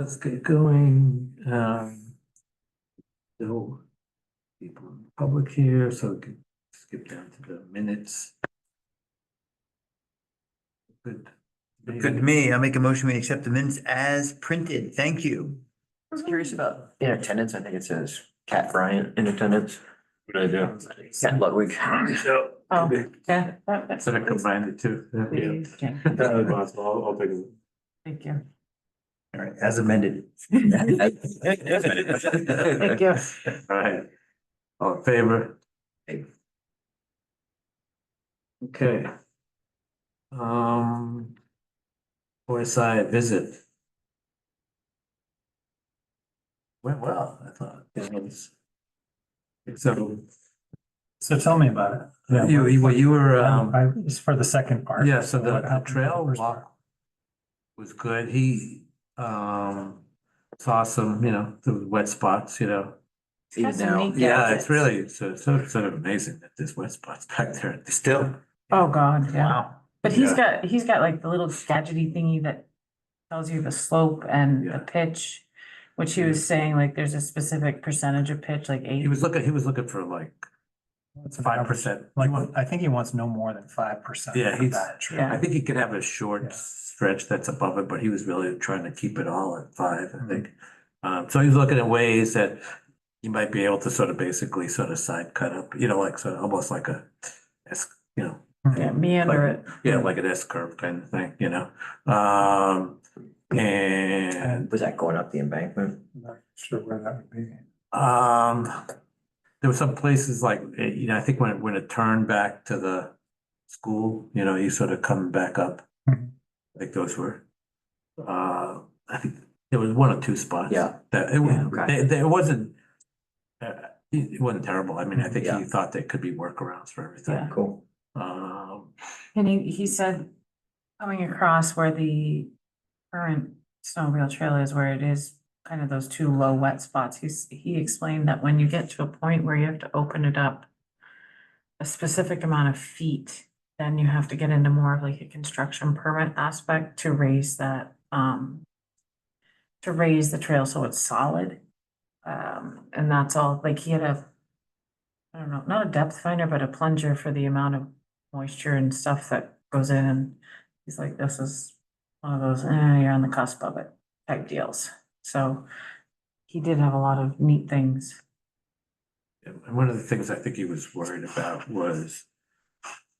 Let's get going. No people in the public here, so we can skip down to the minutes. Good. Good to me. I'll make a motion. We accept the minutes as printed. Thank you. I was curious about in attendance. I think it says Cat Bryant in attendance. Good idea. Cat Ludwig. So, Oh, yeah. so I combined the two. I'll take it. Thank you. All right, as amended. Thank you. All right. All in favor? Aye. Okay. OSI visit. Went well, I thought. It was. So tell me about it. Yeah, You were, it's for the second part. yeah, so What the happened in trail first part? walk was good. He, saw some, the wet spots, Got some now. neat Yeah, gadgets. it's really, sort of amazing that there's wet spots back there. Still. Oh, God, yeah. Wow. But he's got like the little gadgety thingy that tells you the slope and Yeah. the pitch, which he was saying, like, there's a specific percentage of pitch, like He 8. was looking for like It's an 5%. Like, I think he wants no more than 5%. Yeah, of he's- that tree. Yeah. I think he could have a short Yeah. stretch that's above it, but he was really trying to keep it all at 5, I think. So he's looking at ways that you might be able to sort of side cut up, like sort of almost like a S, Yeah, meander it. yeah, like an S curve kind of thing, and Was that going up the embankment? I'm not sure where that would be. there were some places like, I think when it turned back to the school, you sort of come back up. Mhm. I think those were, I think there was 1 or 2 spots. Yeah. That Yeah, okay. it wasn't, it wasn't terrible. I mean, I think Yeah. he thought there could be workarounds for everything. Yeah. Cool. And he said, coming across where the current snowmobile trail is, where it is kind of those 2 low wet spots, he explained that when you get to a point where you have to open it up a specific amount of feet, then you have to get into more of like a construction permit aspect to raise that, to raise the trail so it's solid. And that's all, like he had I don't know, not a depth finder, but a plunger for the amount of moisture and stuff that goes in, and he's like, this is one of those, you're on the cusp of it type deals. So he did have a lot of neat things. And one of the things I think he was worried about was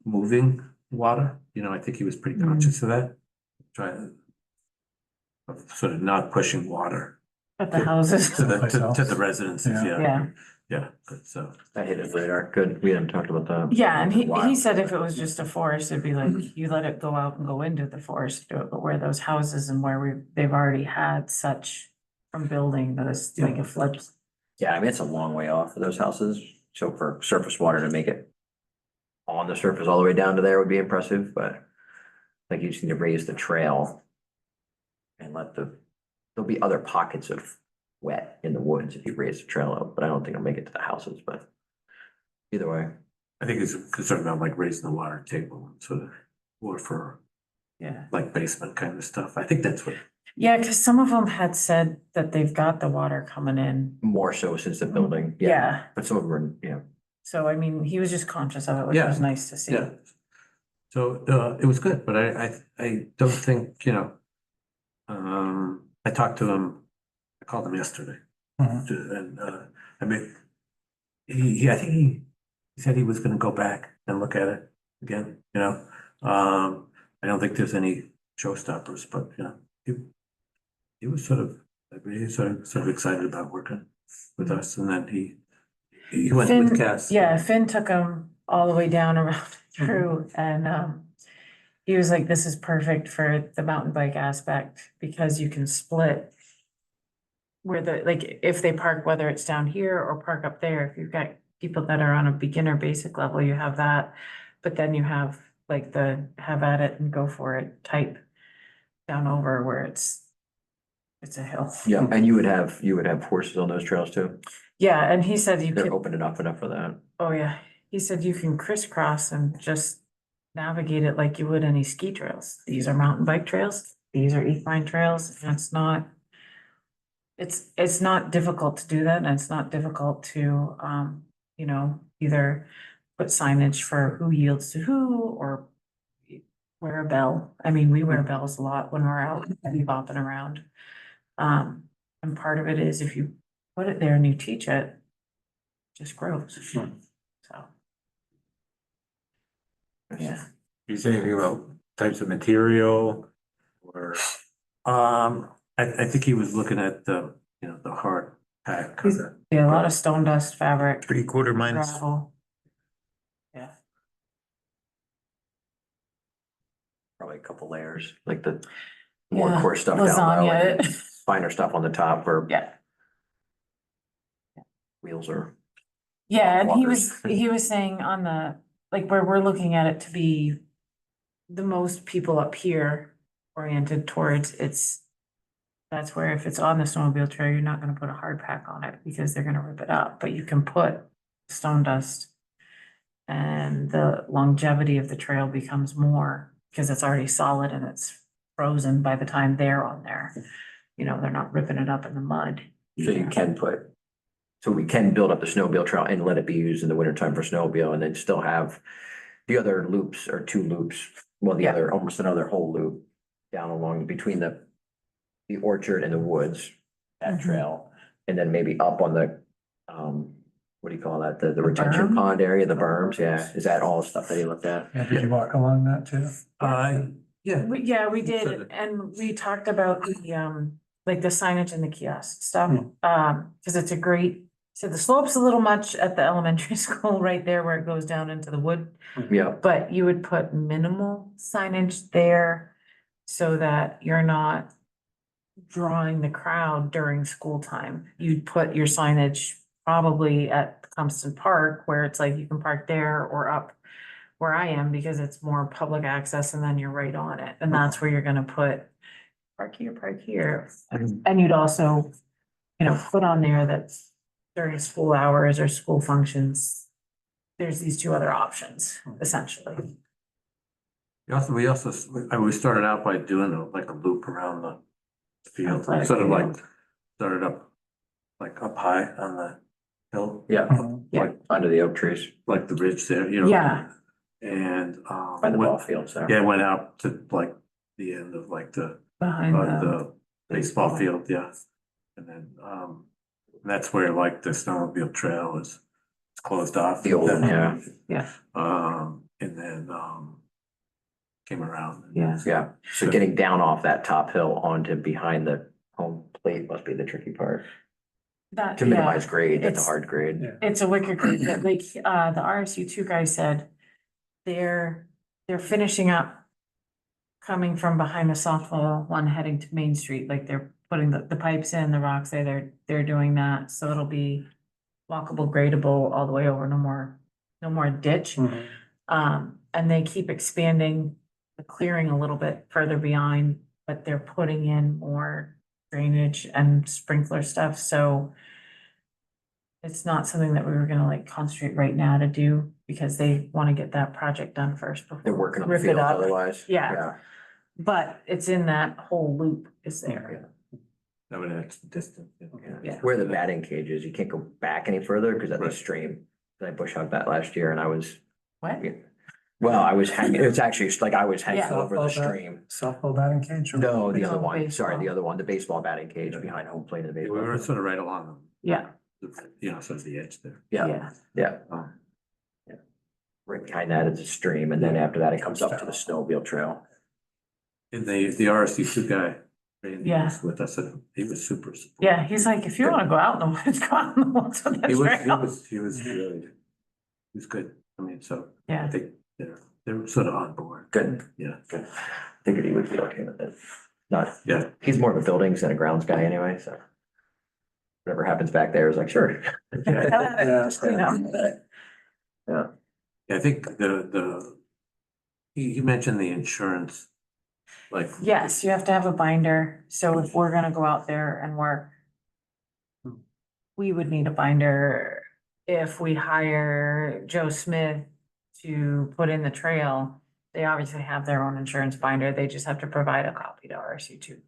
moving water. I think he was pretty conscious of that. Trying of sort of not pushing water But the houses, to the Someplace else. residences, Yeah. Yeah, good, so. That hit his radar. Good. We hadn't talked about that. yeah, and Wow. he said if it was just a forest, it'd be like, you let it go out and go into the forest to do it, but where those houses and where they've already had such from building that it's like a flood. Yeah, I mean, it's a long way off for those houses. So for surface water to make it on the surface all the way down to there would be impressive, but like you just need to raise the trail and there'll be other pockets of wet in the woods if you raise the trail up, but I don't think it'll make it to the houses, but either way. I think he's concerned about like raising the water table and sort of, or for Yeah. like basement kind of stuff. I think that's what, Yeah, because some of them had said that they've got the water coming in. More so since the building. Yeah, But some of them are, so I mean, he was just conscious of it, which Yeah. was nice to see. yeah. So, it was good, but I don't think, I talked to him, I called him yesterday. Mhm. And, I mean, I think he said he was gonna go back and look at it again, I don't think there's any showstoppers, but, he was sort of, sort of excited about working with us, and then he went with Finn, Cass. yeah, Finn took him all the way down around through, and he was like, this is perfect for the mountain bike aspect, because you can split where like, if they park, whether it's down here or park up there, if you've got people that are on a beginner basic level, you have that, but then you have like the have at it and go for it type down over where it's a hill. yeah, and you would have horses on those trails too. Yeah, and he said you They're could, open enough for that. oh yeah, he said you can crisscross and just navigate it like you would any ski trails. These are mountain bike trails, these are equine trails, and it's not it's not difficult to do that, and it's not difficult to, you know, either put signage for who yields to who, or wear a bell. I mean, we wear bells a lot when we're out bopping around. And part of it is if you put it there and you teach it, it just grows, so. Yeah, You say anything about types of material or? I think he was looking at the, you know, the hard pack. He's- yeah, a lot of stone dust fabric, 3/4 minus. gravel. Yeah, Probably a couple layers, like the more Yeah, coarse stuff down low lasagna and it. finer stuff on the top or yeah. wheels or. Yeah, and Walkers. he was saying on the, like, where we're looking at it to be the most people up here oriented towards, that's where if it's on the snowmobile trail, you're not gonna put a hard pack on it because they're gonna rip it up, but you can put stone dust. And the longevity of the trail becomes more because it's already solid and it's frozen by the time they're on there. You know, they're not ripping it up in the mud. So you can put, so we can build up the snowmobile trail and let it be used in the wintertime for snowmobile and then still have the other loops or 2 loops, well, the Yeah. other, almost another whole loop down along between the orchard and the woods, that Mhm. trail, and then maybe up on the, what do you call that? The retention berm? pond area, the berms, yeah. Is that all stuff that he looked at? Yeah, did you walk along that too? Yeah. Yeah, we Said did, it. and we talked about the, like the signage and the kiosk stuff, Hmm. cause it's a great, so the slope's a little much at the elementary school right there where it goes down into the wood. Yeah, But you would put minimal signage there so that you're not drawing the crowd during school time. You'd put your signage probably at Compton Park where it's like you can park there or up where I am because it's more public access and then you're right on it. And that's where you're gonna put park here. And you'd also, you know, put on there that during school hours or school functions, there's these 2 other options essentially. We also, we started out by doing like a loop around the field, Athletic sort of like, field. started up, like up high on the hill, yeah, Mhm. Yeah. like under the oak trees, like the ridge there, you know? Yeah. And, by the went- ball fields there. yeah, went out to like the end of like the Behind the baseball field, yeah. And then, that's where like the snowmobile trail is, it's closed off. The old one, Then, yeah, And then, came around. Yeah. yeah. So getting down off that top hill onto behind the home plate must be the tricky part. that, To yeah. minimize grade, that's a It's- hard grade. Yeah. It's a wicked grade, but like, the RSU2 guy said, they're finishing up coming from behind the softball one heading to Main Street, like they're putting the pipes in, the rocks there, they're doing that, so it'll be walkable, gradable all the way over, no more ditch. Mhm. And they keep expanding the clearing a little bit further behind, but they're putting in more drainage and sprinkler stuff, so it's not something that we were gonna like concentrate right now to do, because they wanna get that project done first before. They're working on the rip it field up. otherwise. Yeah. But it's in that whole loop is there. Yeah. I mean, it's distant. Yeah. Where the batting cage is, you can't go back any further because that's a Right. stream. I bush hogged that last year and I was, What? well, I was hanging, it was actually just like I was hanging Yeah. over the Softball bat? stream. Softball batting cage? or- No, the No, other one, sorry, the baseball. other one, the baseball batting cage behind home plate of the We baseball. were sort of right along Yeah, the, you know, sort of the edge there. Yeah, yeah, yeah. Yeah. Right behind that is a stream and then after that it comes up to the snowmobile trail. And the RSC2 guy, Randy, Yeah. was with us, and he was super supportive. yeah, he's like, if you wanna go out in the woods, go out in the woods with He this was, he trail. was really, he was good. I mean, so I Yeah, think they're sort of on board. Good, Yeah, good. Figured he would be okay with it. Not, yeah. he's more of a buildings than a grounds guy anyway, so. Whatever happens back there is like, sure. Yeah. Just, you know. Yeah. I think he mentioned the insurance, like. Yes, you have to have a binder, so if we're gonna go out there and work, we would need a binder. If we hire Joe Smith to put in the trail, they obviously have their own insurance binder, they just have to provide a copy to RSU2.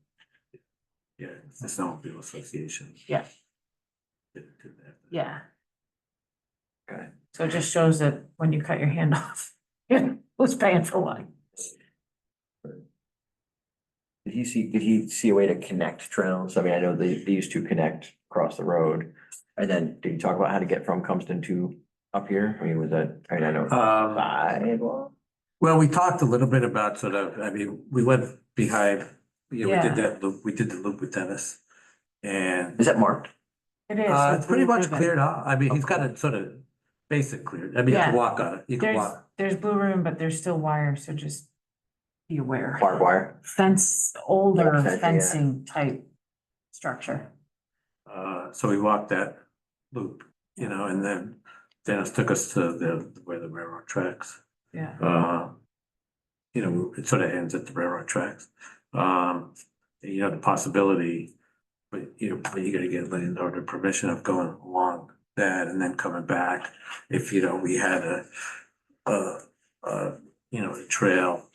Yeah, it's the Snowmobile Association. Yeah. Did that. Yeah. Okay. So it just shows that when you cut your hand off, who's paying for what? Did he see a way to connect trails? I mean, I know these two connect across the road. And then did you talk about how to get from Compton to up here? I mean, was that, I mean, I know. Sidewalk? Well, we talked a little bit about sort of, I mean, we went behind, you know, we did Yeah. that loop, we did the loop with Dennis. And Is that marked? It is. it's pretty blue much ribbon. cleared out. I mean, he's got it sort of basic cleared. I mean, you can Yeah. walk on it. You can There's, walk. there's blue ribbon, but there's still wire, so just be aware. Barbed wire? Fence, older Yeah, fencing type structure. So we walked that loop, you know, and then Dennis took us to where the railroad tracks. Yeah. You know, it sort of ends at the railroad tracks. You know, the possibility, but you gotta get landowner permission of going along that and then coming back. If, you know, we had you know, a trail,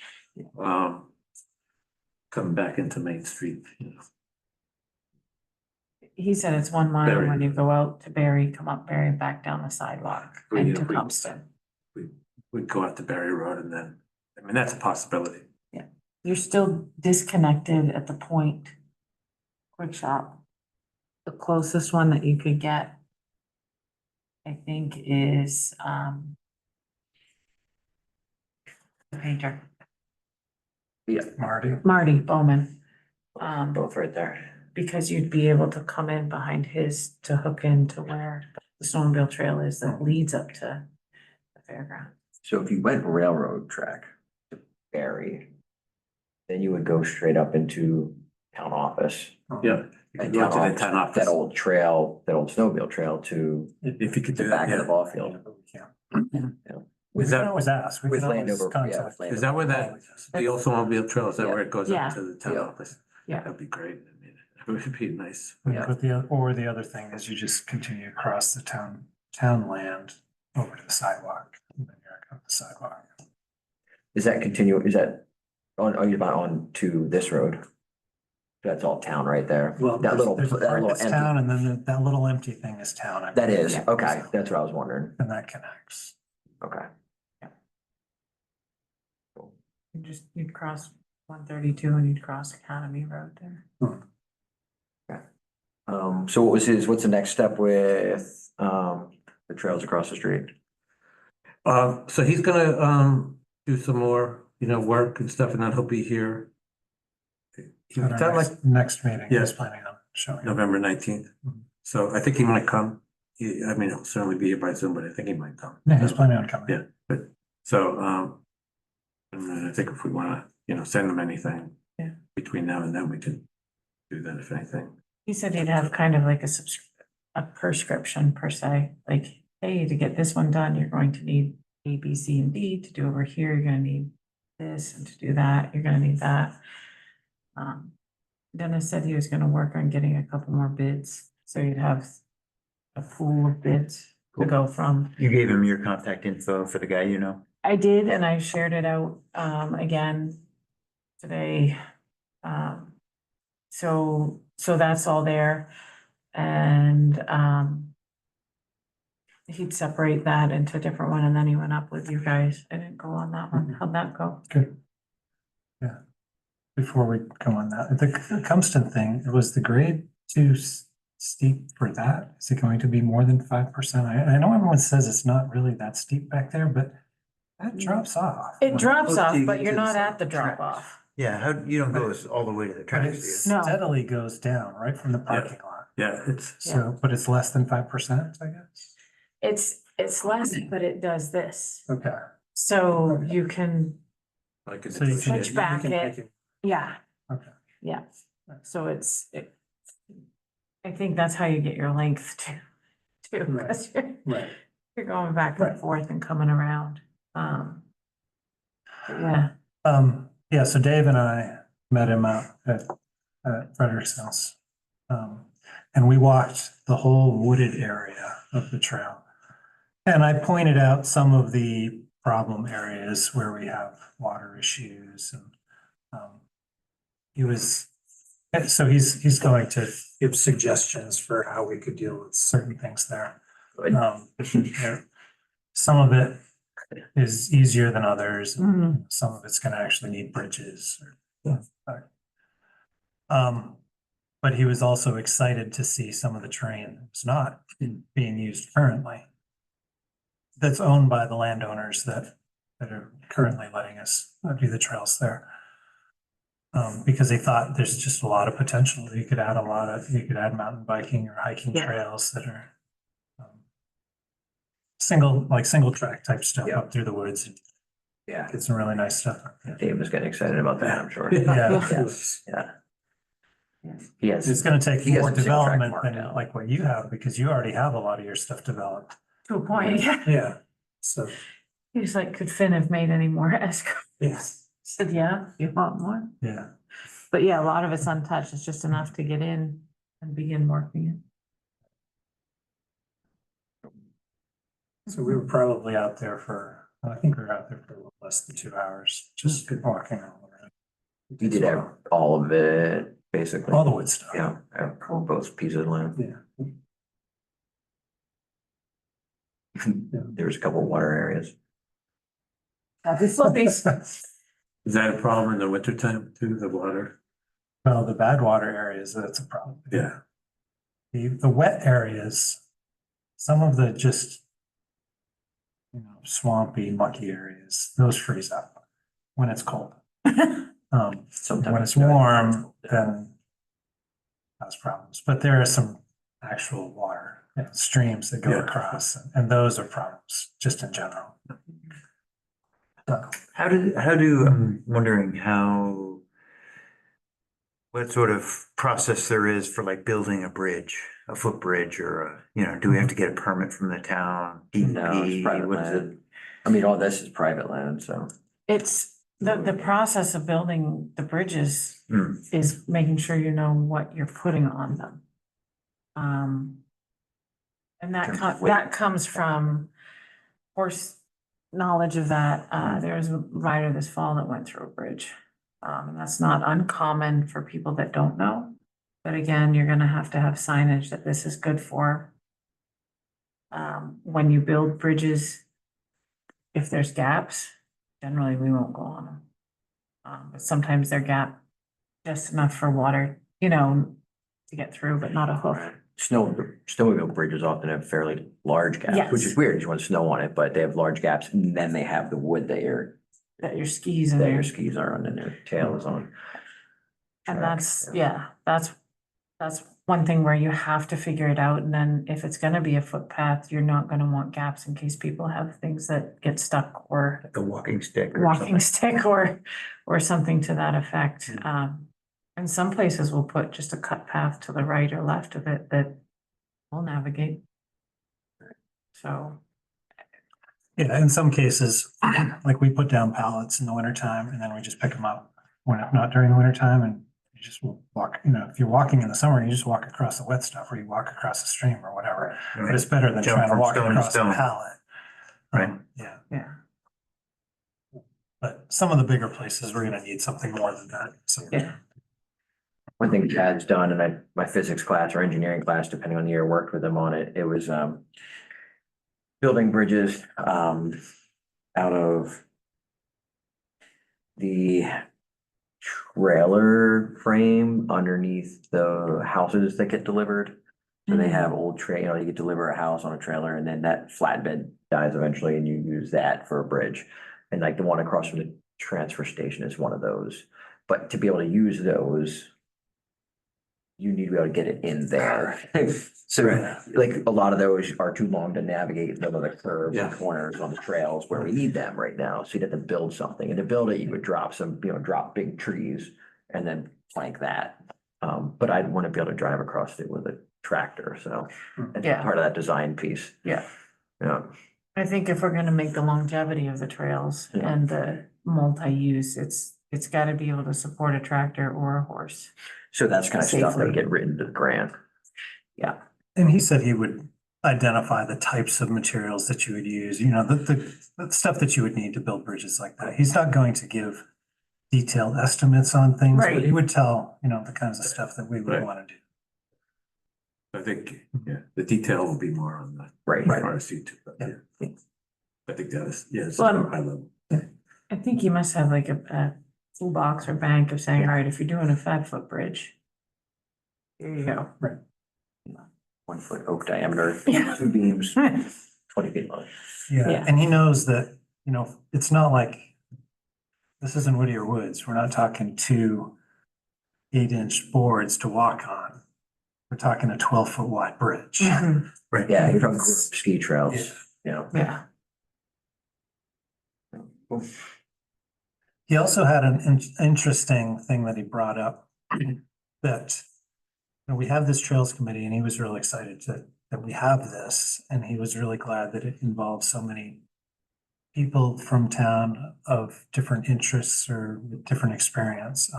coming back into Main Street, you know. He said it's 1 mile Barry. when you go out to Barry, come up Barry, back down the sidewalk Well, and yeah, to we- Compton. We'd go out to Berry Road and then, I mean, that's a possibility. You're still disconnected at the Point Quick Shop. The closest one that you could get, I think, is, the painter, Marty. Bowman. Both right there. Because you'd be able to come in behind his to hook into where the snowmobile trail is that leads up to the fairground. So if you went railroad track to Barry, then you would go straight up into town office. Yeah. You And could go to town the town office, office. that old trail, that old snowmobile trail to If you could the do back that, of the yeah. ball field. We Is can that, always ask. We With can always Landover, yeah, contact. with is that where that, the Oldsmobile Trail, is that Yeah. where it goes Yeah. up to the town Yeah. office? Yeah. That'd be great. I mean, it would be nice. Yeah. But the other thing is you just continue across the town land over to the sidewalk. And then you're on the sidewalk. Is that continue, is that on to this road? That's all town right there. That little, There's a that part little that's empty, town and then that little empty thing is town. I that believe. is, Yeah. okay, that's what I was wondering. And that connects. Okay. You'd cross 132 and you'd cross Academy Road there. So what's the next step with, the trails across the street? So he's gonna, do some more, you know, work and stuff, and then he'll be here. He At our sounded like next meeting, Yeah. he's planning on showing. up. November 19th. Mhm. So I think he might come. I mean, he'll certainly be here by Zoom, but I think he might come. Yeah, he's planning on coming. Yeah, but, so, and then I think if we wanna, you know, send them anything. Yeah. Between now and then, we can do that if anything. He said he'd have kind of like a prescription per se, like, hey, to get this one done, you're going to need A, B, C, and D. To do over here, you're gonna need this, and to do that, you're gonna need that. Dennis said he was gonna work on getting a couple more bids, so you'd have a pool of bids to go from. You gave him your contact info for the guy, you know? I did, and I shared it out, again today. So that's all there. And, he'd separate that into a different one, and then he went up with you guys. I didn't go on that one. How'd that go? Good. Yeah. Before we go on that, the Cumston thing, was the grade too steep for that? Is it going to be more than 5%? I know everyone says it's not really that steep back there, but that drops off. It drops Well, off, till you but get you're to the not at the tracks. drop off. Yeah, how, you don't go all the way to the But tracks, it do you? No. steadily goes down right from the parking lot. Yeah, it's, So, but it's less than 5%, I guess. It's less, but it does this. Okay. So you can, like, it's. So you can- Switch you back can it. take yeah, Okay. yeah. So I think that's how you get your length too, because Right. you're going back and Right. forth and coming around. Yeah, Yeah, so Dave and I met him out at Frederick's house. And we walked the whole wooded area of the trail. And I pointed out some of the problem areas where we have water issues and he was So he's going to give suggestions for how we could deal with certain things there. Good. Some of it is easier than others. Mhm. Some of it's gonna actually need bridges. But he was also excited to see some of the terrain that's not being used currently. That's owned by the landowners that are currently letting us do the trails there. Because they thought there's just a lot of potential. You could add you could add mountain biking or hiking Yeah. trails that are single track type stuff Yeah. up through the woods. Yeah, Get some really nice stuff. Dave was getting excited about that, I'm sure. Yeah. Yeah. He has. It's gonna take He has more a single track development marked than out. like what you have, because you already have a lot of your stuff developed. To a point, yeah. Yeah. So, He's like, could Finn have made any more escrow? yes, Said, yeah, you want more? yeah. But yeah, a lot of it's untouched. It's just enough to get in and begin working So we were probably out there I think we were out there for a little less than 2 hours, just walking all around. He did have all of it, basically. All the wood stuff. Yeah, both pieces of land. Yeah. There was a couple of water areas. it. Obviously. Is that a problem in the wintertime too, the water? Well, the bad water areas, that's a problem. Yeah. The wet areas, some of the just, swampy, mucky areas, those freeze up when it's cold. Sometimes. When it's warm, then that's problems. But there are some actual water streams that go Yeah. across, and those are problems just in general. I'm wondering what sort of process there is for like building a bridge, a footbridge or do we have to get a permit from the town? No, it's DEP? private What is it? land. I mean, all this is private land, so. It's, the process of building the bridges Hmm. is making sure you know what you're putting on them. And Terms of weight. that comes from, of course, knowledge of that. There was a rider this fall that went through a bridge. And that's not uncommon for people that don't know. But again, you're gonna have to have signage that this is good for. When you build bridges, if there's gaps, generally we won't go on them. But sometimes they're gap just enough for water, to get through, but not a hoof. Snowmobile bridges often have fairly large gaps, which Yes. is weird. You want snow on it, but they have large gaps and then they have the wood that your That your skis are on and their tail is on. And track, that's one thing where you have to figure it out. And then if it's gonna be a footpath, you're not gonna want gaps in case people have things that get stuck or Like a walking stick or walking something. stick or something to that effect. And some places will put just a cut path to the right or left of it that will navigate. So, Yeah, in some cases, like we put down pallets in the wintertime and then we just pick them up when not during the wintertime, and you just walk, if you're walking in the summer, you just walk across the wet stuff, or you walk across a stream or whatever. But it's better than Jump trying to from walk stone to across a stone. pallet. Right. Yeah, yeah. but some of the bigger places, we're gonna need something more than that, so. Yeah. One thing Chad's done, and my physics class or engineering class, depending on the year, worked with him on it. It was building bridges out of the trailer frame underneath the houses that get delivered. So they have old you get deliver a house on a trailer and then that flatbed dies eventually and you use that for a bridge. And like the one across from the transfer station is one of those. But to be able to use those, you need to be able to get it in there. So like a lot of those are too long to navigate some of the curves and Yeah. corners on the trails where we need them right now. So you'd have to build something, and to build it, you would drop drop big trees and then plank that. But I'd want to be able to drive across it with a tractor, so that's Yeah. part of that design piece. Yeah. Yeah, I think if we're gonna make the longevity of the trails Yeah. and the multi-use, it's gotta be able to support a tractor or a horse. so that's kind of stuff that Safely. would get written into the grant. Yeah. And he said he would identify the types of materials that you would use, the stuff that you would need to build bridges like that. He's not going to give detailed estimates on things, but Right. he would tell, you know, the kinds of stuff that we would Right. want to do. I think, yeah, the detail will be more on the Right. RSC too, but Yeah. yeah. I think that is, yeah, it's a Well, high level. I think you must have like a toolbox or bank of saying, all right, if you're doing a 5-foot bridge, here you go. 1 foot oak diameter, Yeah. 2 beams, 20 feet long. Yeah, Yeah. and he knows that, you know, it's not like, this isn't Whittier Woods. We're not talking 2 8-inch boards to walk on. We're talking a 12-foot wide bridge. Mhm. Right. Yeah, you're talking ski trails, you know. Yeah. He also had an interesting thing that he brought up that, you know, we have this trails committee and he was really excited that we have this. And he was really glad that it involves so many people from town of different interests or with different experience.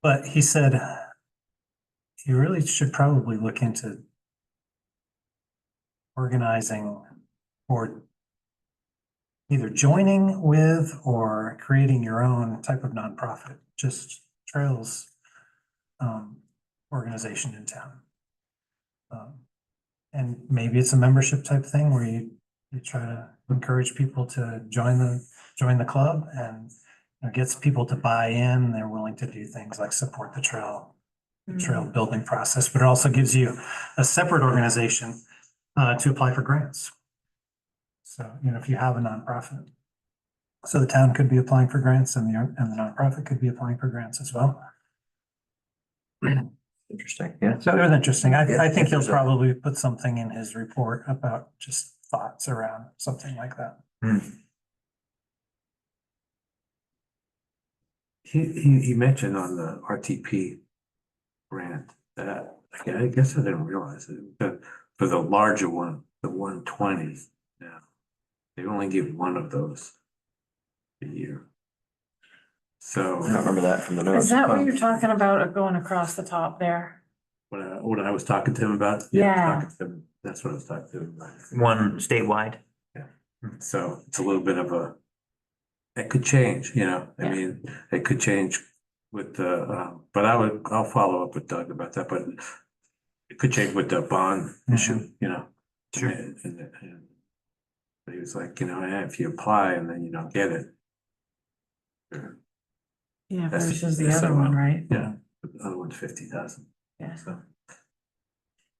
But he said you really should probably look into organizing or either joining with or creating your own type of nonprofit, just trails organization in town. And maybe it's a membership type thing where you try to encourage people to join the club and, you know, gets people to buy in. They're willing to do things like support the trail building process, but it also gives you a separate organization to apply for grants. So, you know, if you have a nonprofit. So the town could be applying for grants and the nonprofit could be applying for grants as well. Interesting, yeah. So it was interesting. I think he'll There's a- probably put something in his report about just thoughts around something like that. Hmm. He mentioned on the RTP grant that, I guess I didn't realize it, but for the larger one, the 120 now, they only give one of those a year. So I don't remember that from the notes. Is that what you're talking about, going across the top there? what I was talking to him about. Yeah. talking to him, that's what I was talking to him about. One statewide. So it's a little bit of a, it could change, you know, I Yeah. mean, it could change with the, but I'll follow up with Doug about that, but it could change with the bond issue, you know. Sure. But he was like, you know, if you apply and then you don't get it. Yeah, That's- versus the that's other a one, lot. right? Yeah, the other one's 50,000, Yeah. so.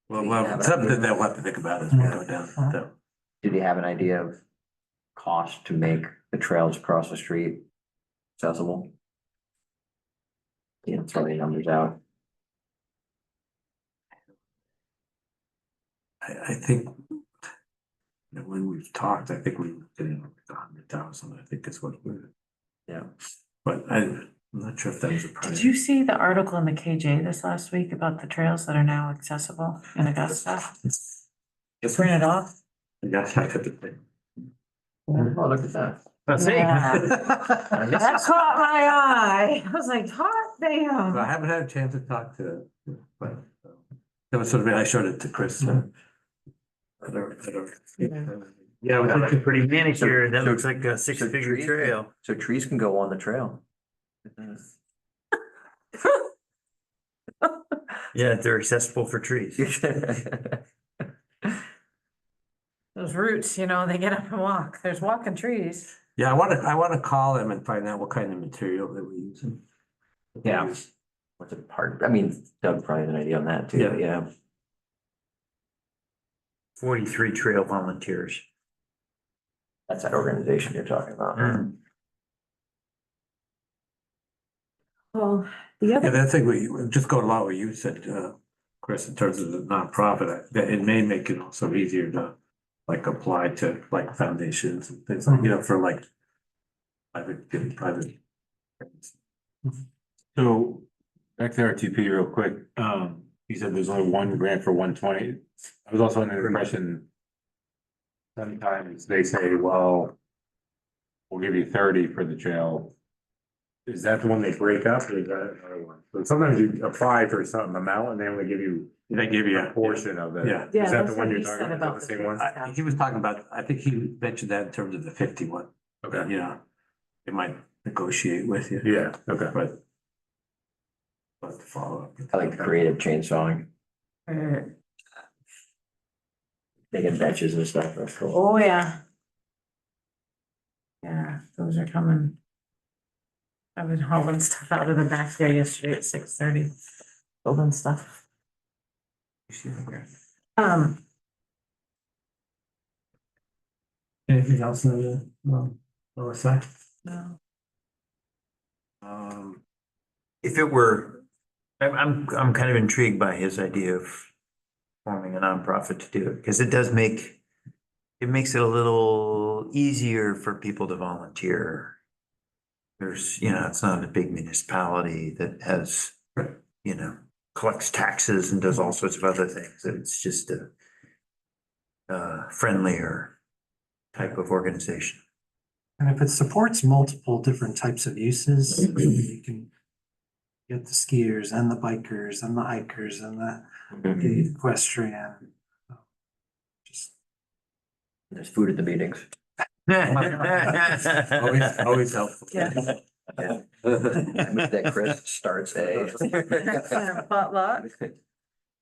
Well, Yeah, well, but- something that they'll have to think about as we go down, so. Did you have an idea of cost to make the trails across the street accessible? Yeah, throw the numbers out. I think that when we've talked, I think we were getting like 100,000, I think is what we're, Yeah. but I'm not sure if that was a Did price. you see the article in the KJ this last week about the trails that are now accessible in Augusta? Yes, Print it off? Yeah, I got the thing. Oh, look at that. Let's see. Yeah. That caught my eye. I was like, hot I damn. haven't had a chance to talk to, but that was sort of, I showed it to Chris. I don't. Yeah, it was looking pretty manicured. That So- looks like a so 6-figure trees- trail. So trees can go on the trail. Yeah, they're accessible for trees. Those roots, you know, they get up and walk. There's walking trees. Yeah, I wanna call him and find out what kind of material that we're using. Yeah. What's it part? I mean, Doug probably has an idea on that too, Yeah. yeah. 43 trail volunteers. That's that organization you're talking about. Mm. Well, the Yeah, other, that's like, we just go along what you said, Chris, in terms of the nonprofit, that it may make it also easier to like apply to like foundations and things like, you know, for like private. So back to RTP real quick, you said there's only one grant for 120. I was also under the impression sometimes they say, well, we'll give you 30 for the trail. Is that the one they break up or is that another one? So sometimes you apply for some amount and they only give you They give you a portion of it. Yeah. Is Yeah, that that's the one what you're he talking said about? about Is that the the same one? He was talking about, I think he mentioned that in terms of the 51. Okay. You know, they negotiate with you. Yeah, okay. But. But to follow up. I like the creative chainsawing, making benches and stuff. That's cool. Oh, yeah. Yeah, those are coming. I've been hauling stuff out of the back there yesterday at 6:30, building stuff. Um, Anything else on the, lower side? no, If it were, I'm kind of intrigued by his idea of forming a nonprofit to do it, because it does make, it makes it a little easier for people to volunteer. There's, you know, it's not a big municipality that has, you know, collects taxes and does all sorts of other things. It's just a friendlier type of organization. And if it supports multiple different types of uses, you can get the skiers and the bikers and the hikers and the equestrian. Just There's food at the meetings. Always helpful. yeah. I move that Chris starts a. Potluck.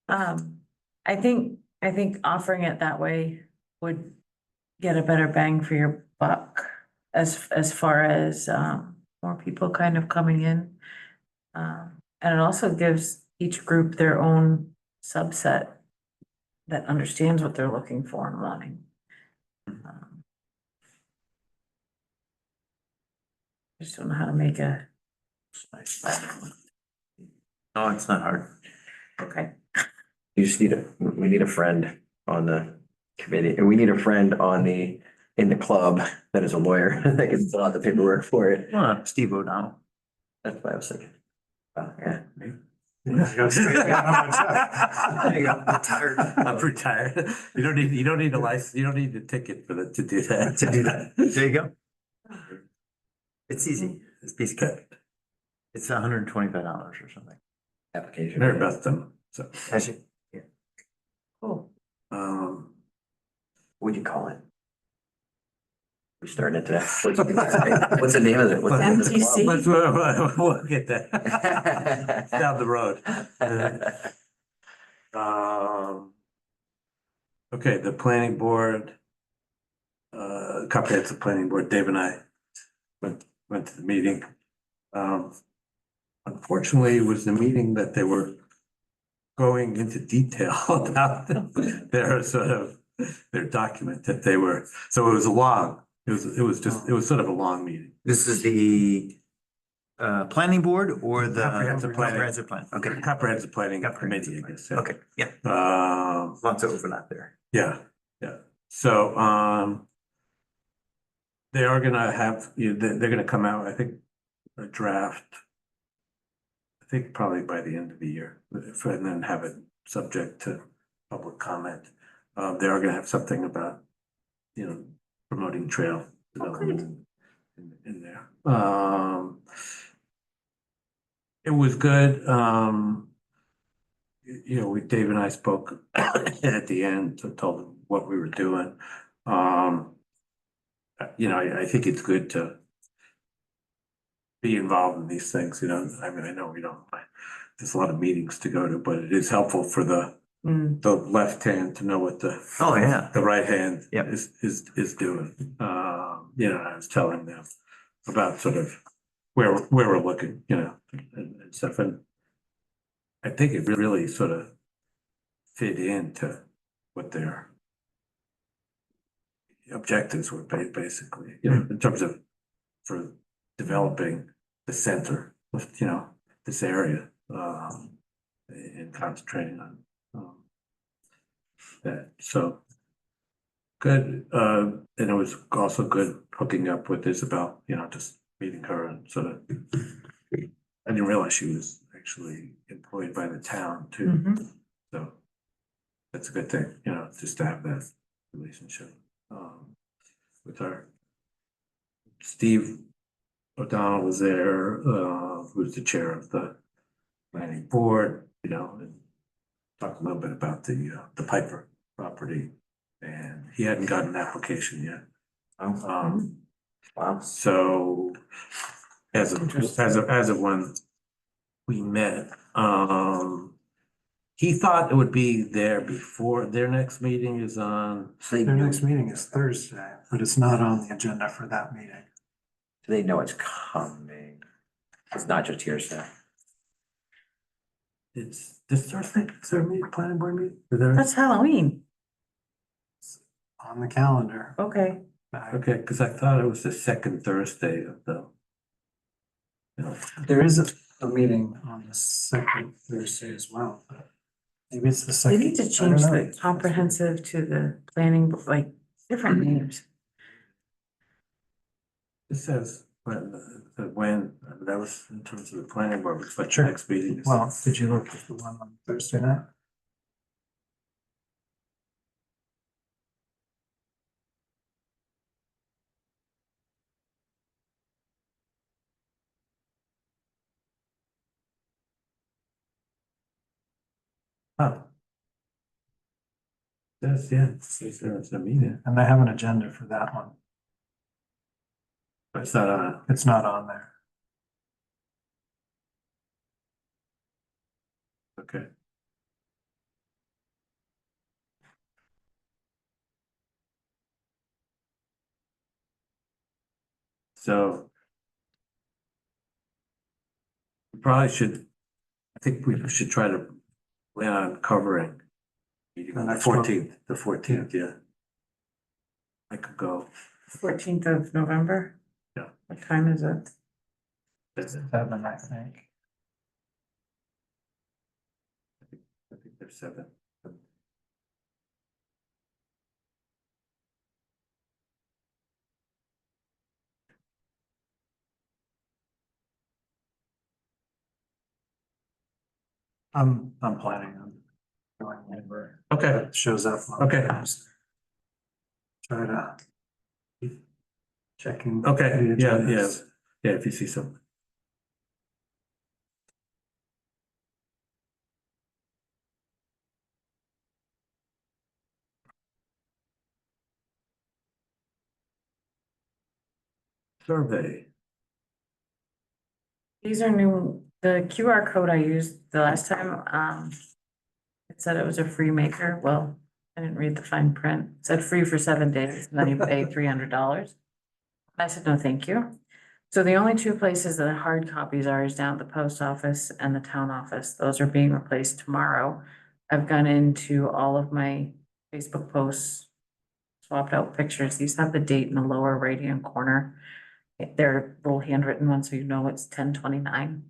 I think offering it that way would get a better bang for your buck as far as, more people kind of coming in. And it also gives each group their own subset that understands what they're looking for and wanting. Just don't know how to make a. No, it's not hard. Okay. You just we need a friend on the committee, and we need a friend in the club that is a lawyer that can fill out the paperwork for it. Well, Steve O'Donnell. That's what I was thinking. Yeah. There you go. Retired. I'm retired. You don't need a license, you don't need a ticket to do that. To do that. There you go. It's easy. It's a piece of cake. It's $125 or something. Application. Mary Beth done, so, Actually, Cool. What'd you call it? We started it today. What's the name of it? What's the name of the MTC? we'll get that club? down the road. Okay, the planning board, comprehensive planning board, Dave and I went to the meeting. Unfortunately, it was the meeting that they were going into detail about their sort of, their document that they were, so it was it was sort of a long meeting. this is the planning board or the Comprehensive planning. comprehensive plan? Okay. Comprehensive planning committee, I guess. Yeah. Okay, yeah, lots of overlap there. Yeah, yeah. So, they are gonna have, they're gonna come out, I think, a draft. I think probably by the end of the year, and then have it subject to public comment. They are gonna have something about, promoting trail development in there. It was good. Dave and I spoke at the end, told them what we were doing. I think it's good to be involved in these things, I mean, I know there's a lot of meetings to go to, but it is helpful for the left hand to know what the Oh, yeah. the right hand Yep. is doing. I was telling them about sort of where we're looking, and stuff, and I think it really sort of fit into what their objectives were basically, in terms of for developing the center of, this area, and concentrating on that, so good. And it was also good hooking up with Isabel, just meeting her and sort of, I didn't realize she was actually employed by the town too, Mhm. so that's a good thing, just to have that relationship with her. Steve O'Donnell was there, who's the chair of the planning board, and talked a little bit about the Piper property, and he hadn't gotten an application yet. Wow. So as of when we met, he thought it would be there before their next meeting is on. So they Their knew, next meeting is Thursday, but it's not on the agenda for that meeting. so they know it's coming. It's not just hearsay. It's this Thursday, is there a meeting, planning board meeting? Is there? That's Halloween. On the calendar. Okay. Okay, because I thought it was the second Thursday of the. You know, There is a meeting on the second Thursday as well, but maybe it's the They second. need to I change don't know. the comprehensive to the planning, like, different names. it says when, that was in terms of the planning board, but the Sure. next meeting is. Well, did you look at the one on Thursday night? Oh. Yes, yeah, it's a meeting, And they have an agenda for that one. but it's not on. It's not on there. Okay. So. We probably should, I think we should try to plan on covering. The The next one. 14th, yeah. I could go. 14th of November? Yeah. What time is it? That's it. 7, I think. I think there's 7. I'm planning on going whenever Okay, it shows up. Okay. Try to keep checking. okay, the yeah, agendas. yeah, if you see something. Survey, These are new, the QR code I used the last time, it said it was a free maker. Well, I didn't read the fine print. It said free for 7 days, and then you pay $300. I said, no, thank you. So the only two places that the hard copies are is down at the post office and the town office. Those are being replaced tomorrow. I've gone into all of my Facebook posts, swapped out pictures. These have the date in the lower right-hand corner. They're little handwritten ones, so you know it's 10/29.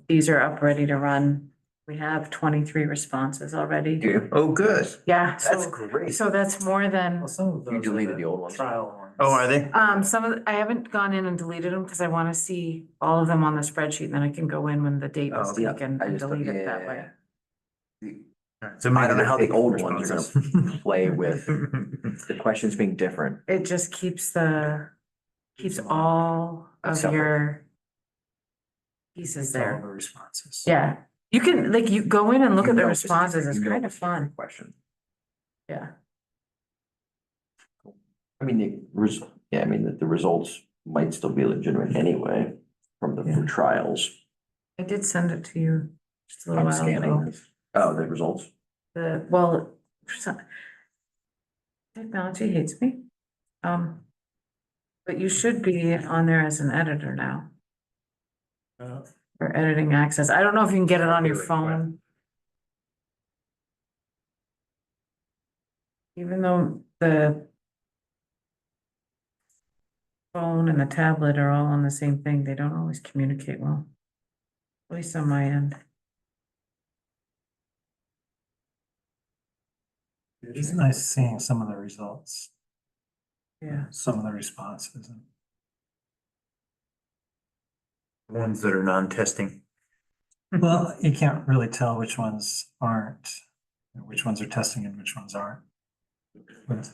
These are up, ready to run. We have 23 responses already. Do you? Oh, good. Yeah, That's so, great. so that's more than, well, some of those. You are deleted the old ones. Trial ones. Oh, are they? some of, I haven't gone in and deleted them because I want to see all of them on the spreadsheet, and then I can go in when the date was Oh, yeah, taken I and just- delete it that yeah. way. So I maybe don't know how the fake old ones are responses. gonna play with the questions being different. It just keeps all of Separate. your pieces It's all there. the responses. Yeah, you can, like, you go in and look You at the know it's responses, different, it's you know kind of it's a different fun, Question. yeah. I mean, the results might still be legitimate anyway from the Yeah. trials. I did send it to you just a little I'm while scanning ago. this. Oh, the results? Well, technology hates me. But you should be on there as an editor now, or editing access. I don't know if you can get it on your phone. Even though the phone and the tablet are all on the same thing, they don't always communicate well. At least on my end. It's nice seeing some of the results, Yeah. some of the responses. Ones that are non-testing. Well, you can't really tell which ones aren't, which ones are testing and which ones aren't. But,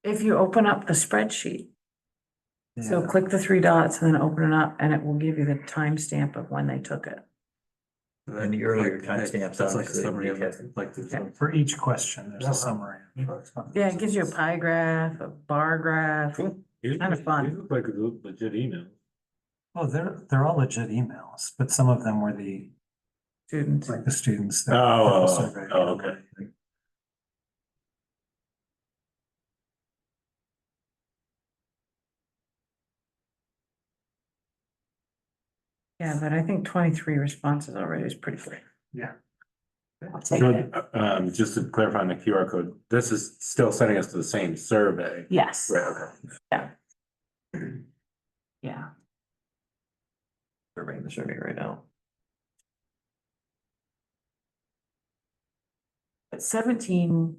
If you open up the spreadsheet, so yeah. click the 3 dots and then open it up, and it will give you the timestamp of when they took it. And the earlier timestamps, That's like a obviously, summary of because- it, like this. Yeah. For each question, there's a summary. Yeah, it gives you a pie graph, a bar graph, Kind of fun. These look like legit emails. Oh, they're all legit emails, but some of them were Students. like the students. that- Oh, that were surveyed. okay. Yeah, but I think 23 responses already is pretty great. I'll take So, it. just to clarify on the QR code, this is still sending us to the same survey. Yes, Okay. yeah. Surveying the survey right now. But 17%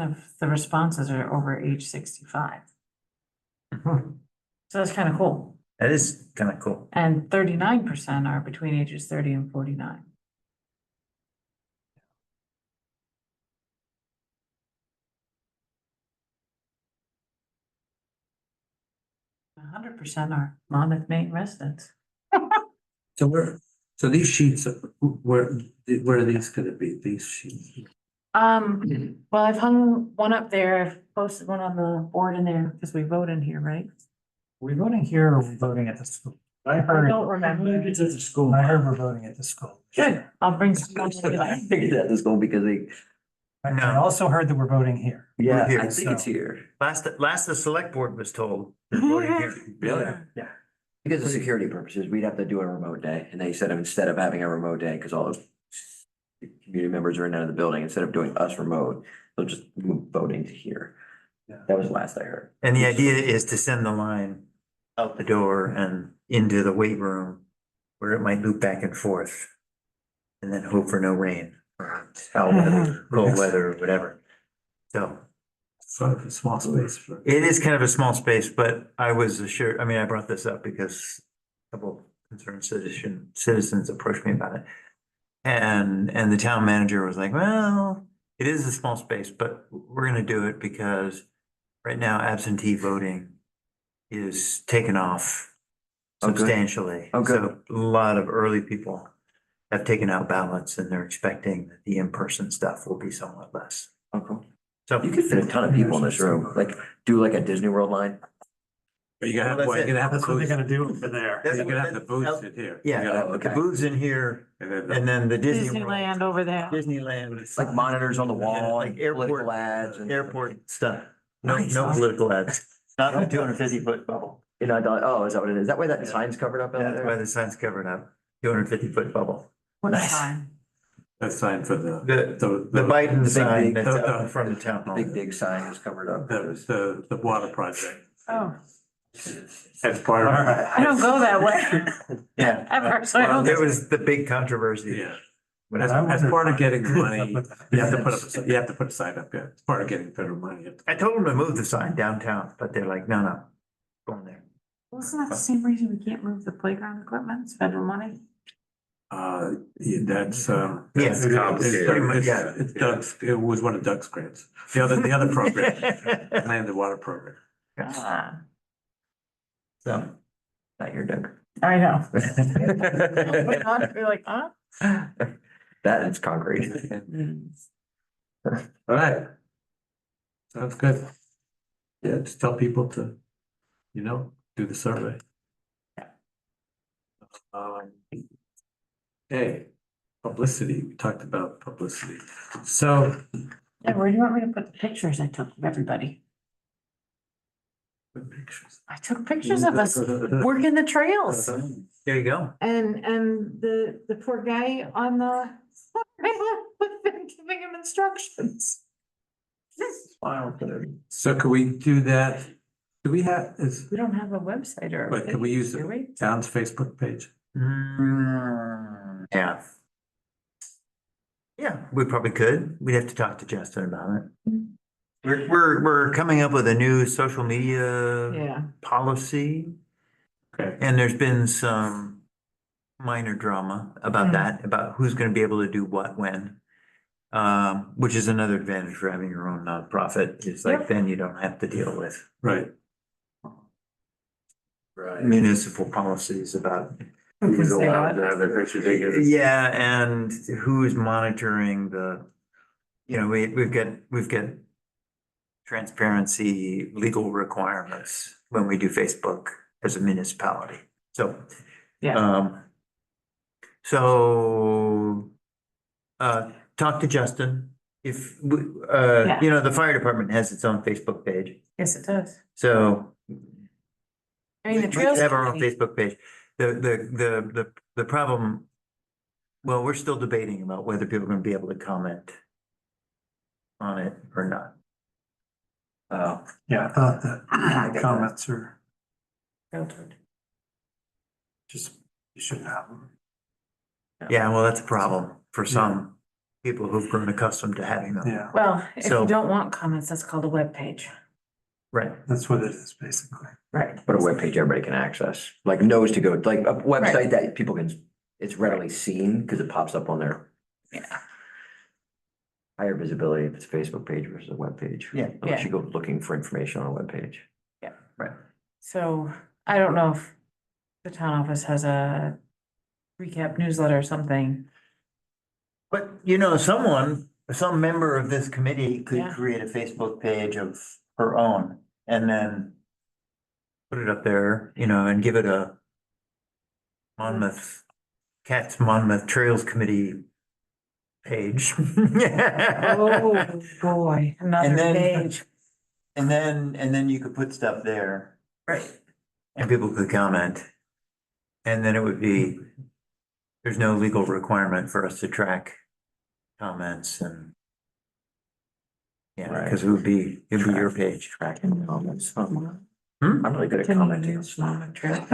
of the responses are over age 65. So that's kind of cool. That is kind of cool. And 39% are between ages 30 and 49. A 100% are Monmouth, Maine residents. So these sheets, where are these gonna be, these sheets? Well, I've hung one up there, I've posted one on the board in there, because we vote in here, right? Are we voting here or are we voting at the school? I I heard. don't remember. It's at the school. I heard we're voting at the school. Good, I'll bring some. I figured that this goal because they, I also heard that we're voting here. yeah, here, I think it's so- here. Last the select board was told. they're voting here. Really? Because of security purposes, we'd have to do a remote day, and they said instead of having a remote day, because all of the community members are in and out of the building, instead of doing us remote, they'll just move voting to here. Yeah. That was the last I heard. And the idea is to send the line out the door and into the weight room where it might loop back and forth. And then hope for no rain or foul weather, cold weather, or whatever. So Sort of a small space for. it is kind of a small space, but I was assured, I mean, I brought this up because a couple concerned citizens approached me about it. And the town manager was like, well, it is a small space, but we're gonna do it because right now absentee voting is taken off Oh, good. substantially. Oh, good. So a lot of early people have taken out ballots and they're expecting that the in-person stuff will be somewhat less. Oh, cool. So You could fit a ton of people in this room, like, do like a Disney World line. But you're gonna Well, have, that's you're gonna have the That's what they're booths, gonna do over there. That's- you're gonna have the that's- booths in here. Yeah, You're gonna have Oh, the- okay. the booths in here And then the Disney World, Disneyland over there. Disneyland. Like monitors on the wall, Like like airport political ads and. Airport stuff. No, Nice. no political ads. Not the 250-foot bubble. You know, I thought, oh, is that what it is? Is that why that sign's covered up out That's why there? the sign's covered up. 250-foot bubble. What Nice. time? that's signed for the. The Biden big sign dig. that's out The- in front of town hall. Big dig sign is covered up. The water project. Oh, As part of. I don't go that way Yeah. ever, so I don't. There was the big controversy. Yeah, When as, I as part of getting the money, Up with you have to put up, you have to put a sign up, yeah, it's part of getting federal money. You have to- I told them to move the sign downtown, but they're like, no, going there. Well, isn't that the same reason we can't move the playground equipment? It's federal money. Yeah, that's, Yeah. it's complicated. pretty much, Yeah. it's Doug's, it was one of Doug's grants. The other program, land the water program. Ah, So. Not your Doug. I know. We're like, huh? That is concrete. All right. Sounds good. Yeah, just tell people to, do the survey. Okay, publicity, we talked about publicity. So, Yeah, where do you want me to put the pictures I took of everybody? good pictures. I took pictures of us working the trails. There you go. And the poor guy on the giving him instructions. So can we do that? Do we have, is We don't have a website or. a But can we page, use do the we? town's Facebook page? Yeah. Yeah, we probably could. We'd have to talk to Justin about it. We're coming up with a new social media Yeah, policy, Okay, and there's been some minor drama about Mhm. that, about who's gonna be able to do what when. Which is another advantage for having your own nonprofit, is like Yep. then you don't have to deal with right. municipal policies about who's Say allowed what? to have their picture taken. Yeah, and who's monitoring the, we've got transparency, legal requirements when we do Facebook as a municipality. So, Yeah, so, talk to Justin. If, Yeah. you know, the fire department has its own Facebook page, yes, it does. so. I mean, the we trails. have our own committee- Facebook page. The problem, well, we're still debating about whether people are gonna be able to comment on it or not. Yeah, I thought that comments are filtered. just, you shouldn't have them. Yeah, well, that's a problem for some people who've grown accustomed to having them. Yeah, Well, if So- you don't want comments, that's called a web page. Right. that's what it is, basically. Right. But a webpage everybody can access, like knows to go, like a website that people can, it's readily seen because it pops up on their Yeah. higher visibility if it's a Facebook page versus a web page. Yeah. Unless Yeah. you go looking for information on a web page. Right. So I don't know if the town office has a recap newsletter or something. But, you know, some member of this committee could Yeah. create a Facebook page of her own and then put it up there, you know, and give it a Cats Monmouth Trails Committee page. Oh, boy, another And then- page. And then you could put stuff there Right. and people could comment. And then it would be, there's no legal requirement for us to track comments and. Yeah, Right. because it'd be your page. Tracking comments. I'm Hmm? really good at Can you commenting. use Monmouth Trail?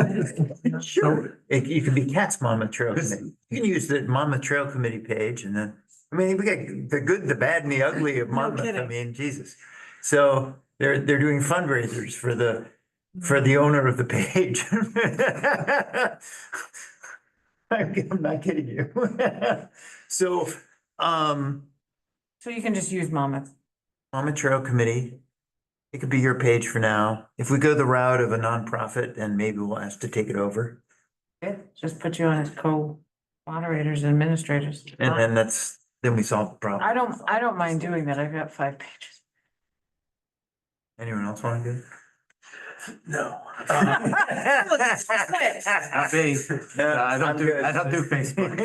Sure. You could be Cats Monmouth Trail Committee. You can use the Monmouth Trail Committee page and then, I mean, we got the good, the bad and the ugly of No Monmouth. I kidding. mean, Jesus. So they're doing fundraisers for the owner of the page. I'm not kidding you. So, So you can just use Monmouth. Monmouth Trail Committee, it could be your page for now. If we go the route of a nonprofit, then maybe we'll ask to take it over. Yeah, just put you on as co-moderators and administrators. And then we solve the problem. I don't mind doing that. I've got 5 pages. Anyone else want to do? No. it? Not me. I don't I'm do, good. I don't do Facebook.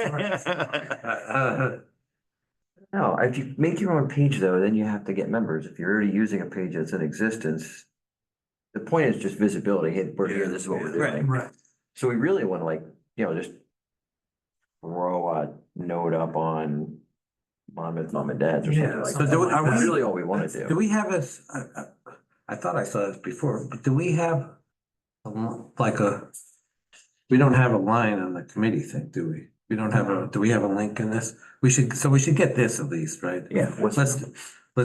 No, if you make your own page though, then you have to get members. If you're already using a page that's in existence. The point is just visibility. Hey, we're here, this is what we're Right, doing. Right. So we really want to like, just throw a note up on Monmouth Mom and Dad's or Yeah, something like so that. do we- are That's we- really all we want to Do do. we have I thought I saw this before, but do we have we don't have a line on the committee thing, do we? We don't have do we have a link in this? We should get this at least, right? Yeah. Let's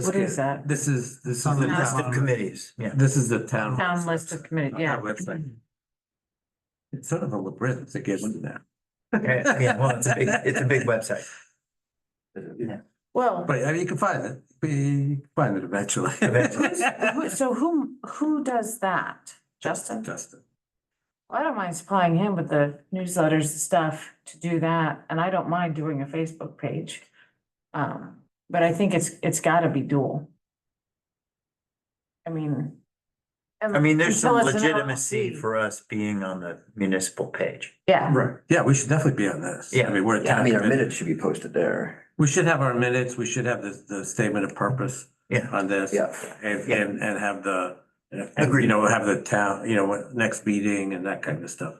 What get- is that? This is The the list of town, committees, yeah. this is the town. Town list of committee, yeah. Our website. It's sort of a labyrinth to get into that. Yeah, well, it's a big website. Well, But I mean, you can find it, you can find it eventually. so who does that? Justin? Justin. I don't mind supplying him with the newsletters, the stuff to do that, and I don't mind doing a Facebook page. But I think it's gotta be dual. I mean. There's some until it's an legitimacy LLC. for us being on the municipal page. Yeah, Right, yeah, we should definitely be on this. Yeah. I mean, we're a Yeah, I town mean, our committee. minutes should be posted there. We should have our minutes, we should have the statement of purpose Yeah. on this. Yeah. And have the, Agreed. have the town, what next meeting and that kind of stuff.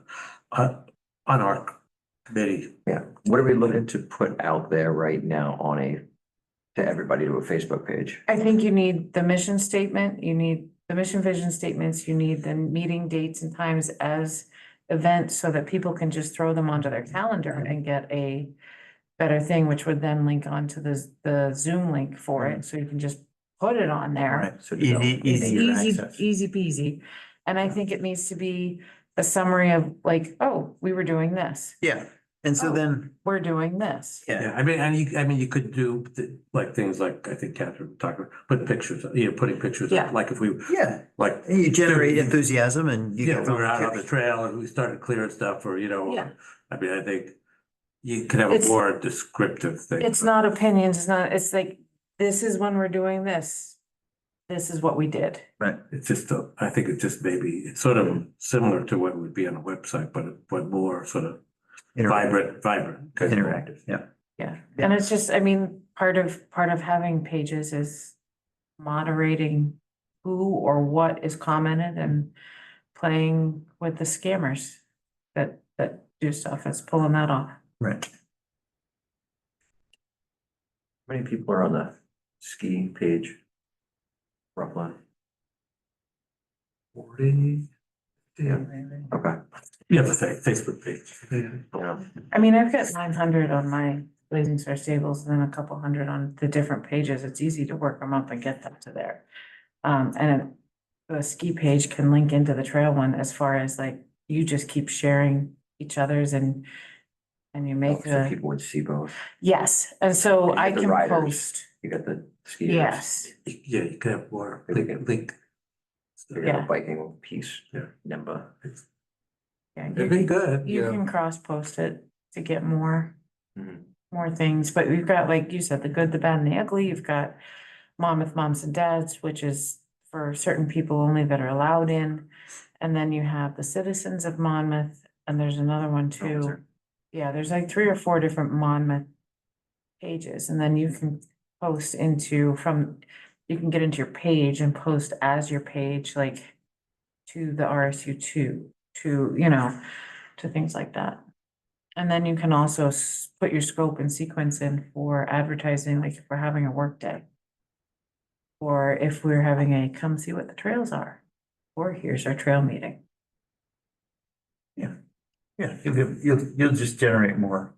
On our committee. Yeah. What are we looking to put out there right now to everybody to a Facebook page? I think you need the mission statement, you need the mission vision statements, you need the meeting dates and times as events so that people can just throw them onto their calendar and get a better thing, which would then link onto the Zoom link for it, so you can just put it on there. Right, So easy, It's easier easy, access. easy peasy. And I think it needs to be a summary of like, oh, we were doing this, Yeah, and so Oh. then, we're doing this. Yeah, I mean, you could do things like, I think Catherine talked about, putting pictures up, Yeah. like if we, yeah, like. you generate Dude, enthusiasm and you Yeah, get. if we were out on the trail and we started clearing stuff or, Yeah. I mean, I think you could have a It's- more descriptive thing. It's not opinions, it's not, it's like, this is when we're doing this. this is what we did. Right. It's just, I think it's just maybe, it's sort of similar to what would be on a website, but more sort of vibrant. Interactive, yeah. Yeah, and it's just, I mean, part of having pages is moderating who or what is commented and playing with the scammers that do stuff, it's pulling that off. Right. How many people are on the ski page? Roughly. 40. Yeah. Okay. You have the Facebook page. Yeah. I mean, I've got 900 on my Blazing Star Stables and then a couple hundred on the different pages. It's easy to work them up and get them to there. And the ski page can link into the trail one as far as like, you just keep sharing each other's and you make So a, people would see both. yes, and so And you I get the can riders. post, You got the skiers. yes, Yeah, you could have more link. You got Yeah. the biking piece. Yeah. Nimba. yeah, It'd be good, you yeah. can cross-post it to get more. Mhm. More things, but we've got, like you said, the good, the bad and the ugly. You've got Monmouth Moms and Dads, which is for certain people only that are allowed in. And then you have the Citizens of Monmouth, and there's another one Oh, is too. there? Yeah, there's like 3 or 4 different Monmouth pages, and then you can post into you can get into your page and post as your page, like to the RSU2, to things like that. And then you can also put your scope and sequence in for advertising, like if we're having a work day. Or if we're having a come see what the trails are, or here's our trail meeting. Yeah, you'll just generate more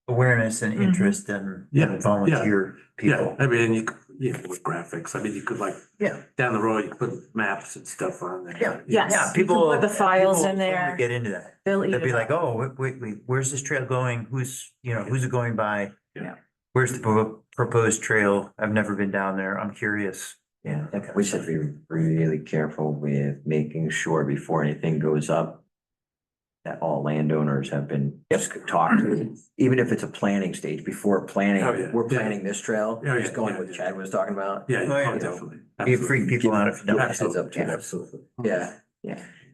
awareness and Mhm. interest and Yeah, volunteer Yeah, people. I mean, and with graphics, I mean, you could like, Yeah. down the road, you could put maps and stuff on there. Yeah, Yes, yeah, you can people. put the files people in there. Get into that. They'll eat They'll be it like, up. oh, wait, where's this trail going? Who's it going by? Yeah. Where's the proposed trail? I've never been down there. I'm curious. Yeah. that kind of We stuff. should be really careful with making sure before anything goes up. That all landowners have been talked to, even if it's a planning stage, before planning, Oh, yeah. we're Yeah. planning this trail. Oh, yeah, Just going yeah, what yeah. Chad was talking about. Yeah, Oh, yeah. oh, definitely. You freak people out if you don't. Heads up to them. Absolutely. Yeah,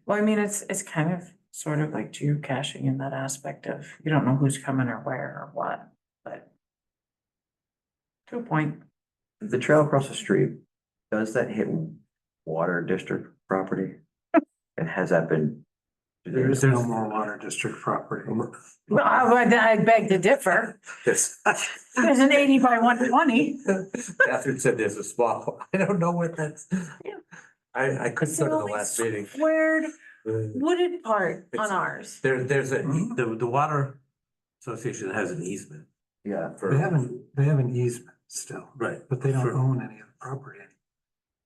Well, I mean, it's kind of sort of like geocaching in that aspect of, you don't know who's coming or where or what, but. To a point, the trail across the street, does that hit water district property? And has that been? There is no more water district property. well, I beg to differ. Yes. There's an 80 by 120. Catherine said there's a small, I don't know what that's. Yeah. I couldn't It's go the to the only last meeting. squared Uh, wooded part on It's- ours. There's a, Mhm. the water association has an easement Yeah. for. They have an easement still, Right, but they don't For- own any of the property.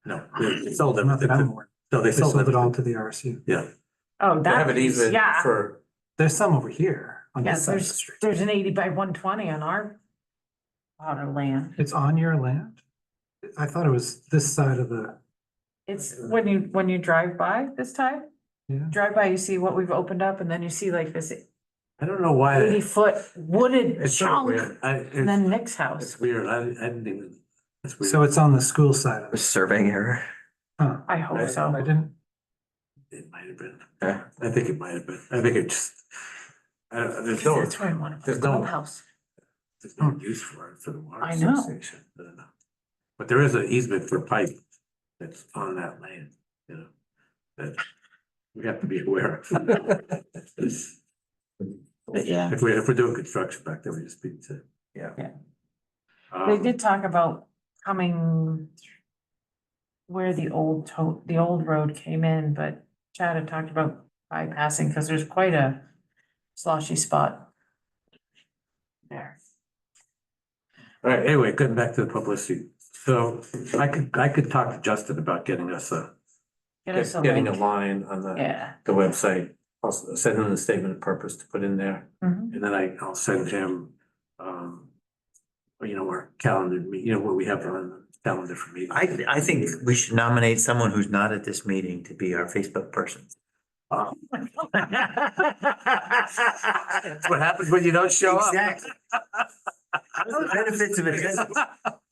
no, they sold Not that I'm everything. aware. No, they They sold sold it all everything. to the RSU. Yeah, Oh, they have that an piece, easement yeah. for, There's some over here on Yeah, this side of the there's, street. there's an 80 by 120 on our land. It's on your land? I thought it was this side of the, It's when you drive by this time, yeah. drive by, you see what we've opened up and then you see like this I don't know why. 80-foot wooded It's so chunk. weird. And then Nick's house. It's weird. I didn't even, it's weird. So it's on the school side of A it. surveying error. Huh. I hope I- I so. didn't, It might have been. Yeah. I think it might have been. I think it just. There's no, That's where I want to put there's the no- clubhouse. there's no use for it for the water I know. association. I don't know. But there is an easement for pipe that's on that land, that we have to be aware of. Yeah. If we're doing construction back there, we just need to. Yeah. Yeah. They Um, did talk about coming where the old road came in, but Chad had talked about bypassing, because there's quite a sloshy spot there. All right, anyway, getting back to the publicity. So I could talk to Justin about getting us Get us a getting a link. line on Yeah. the website. I'll send him the statement of purpose to put in there. Mhm. And then I'll send him, our calendar, what we have on the calendar for meetings. I think we should nominate someone who's not at this meeting to be our Facebook person. That's what happens when you don't show up. Exactly. Those are the benefits of it.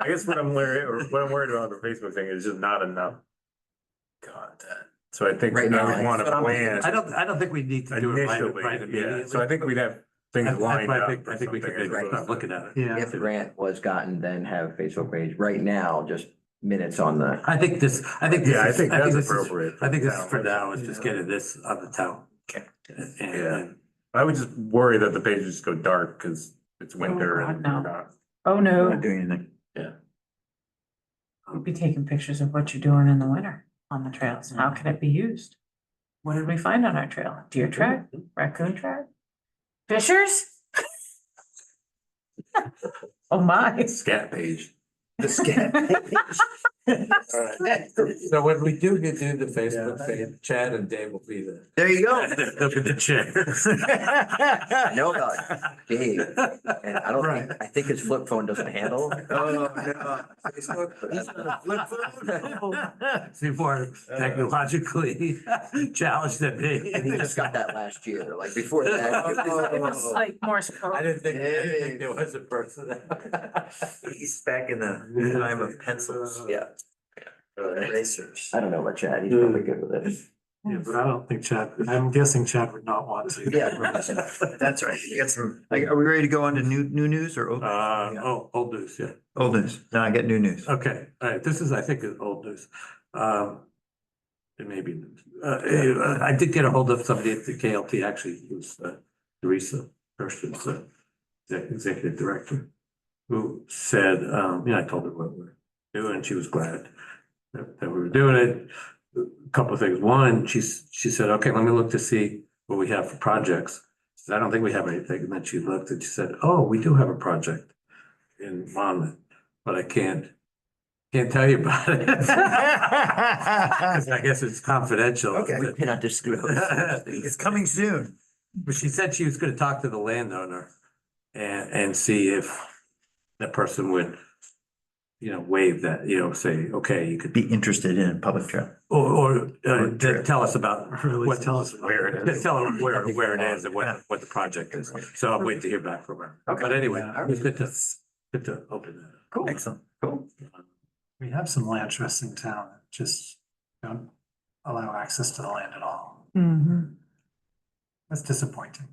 I guess what I'm worried, or what I'm worried about the Facebook thing is just not enough content. So I think Right now, I would want that's to what I'm- plan I don't think we need to do it right initially, yeah, immediately. so I think we'd have things That's lined why up. I think we could maybe start looking at it. Yeah. If the grant was gotten, then have a Facebook page. Right now, just minutes on the, I think this Yeah, I think that's this is- appropriate. I think this is town. for now, is just getting this on the town. Okay. And I would just worry that the pages just go dark because it's winter God, and no. we're not. Oh, We're no, not doing anything. we'll be taking pictures of what you're doing in the winter on the trails. How can it be used? What did we find on our trail? Deer track, raccoon track? Fishers? Oh, my. scat page. The scan. So when we do the Facebook page, Chad and Dave will be there. There you go. They'll be the chairs. I know about Dave, and I don't think, I think his flip phone doesn't handle. Oh, no. See, more technologically challenged than me. And he just got that last year, like before that. it was- It was like Morse code. I didn't think there was a person. He's back in the time of pencils. Yeah, Erasers. I don't know about Chad, he's probably good with it. Yeah, but I don't think Chad, I'm guessing Chad would not want to. Yeah. That's right. You got some, like, are we ready to go on to new news or old? Old news, yeah. Old news. No, I get new news. Okay, all right, this is, I think, is old news. It may be, I did get a hold of somebody at the KLT, actually, it was Teresa Kirsten's executive director, who said, I told her what we're doing, and she was glad that we were doing it. A couple of things. One, she said, okay, let me look to see what we have for projects. She said, I don't think we have anything. And then she looked and she said, oh, we do have a project in Monmouth, but I can't tell you about it. 'Cause I guess it's confidential. Okay. We cannot disclose. It's coming soon. But she said she was gonna talk to the landowner and see if that person would, waive that, say, okay, you could Be interested in public trail. or Or tell us about what, Tell us about where it is. Tell her where it is and what the project is. So I'll wait to hear back from her. But anyway, it was good to open that. Cool. Excellent. Cool. We have some land trusts in town that just don't allow access to the land at all. Mhm. That's disappointing.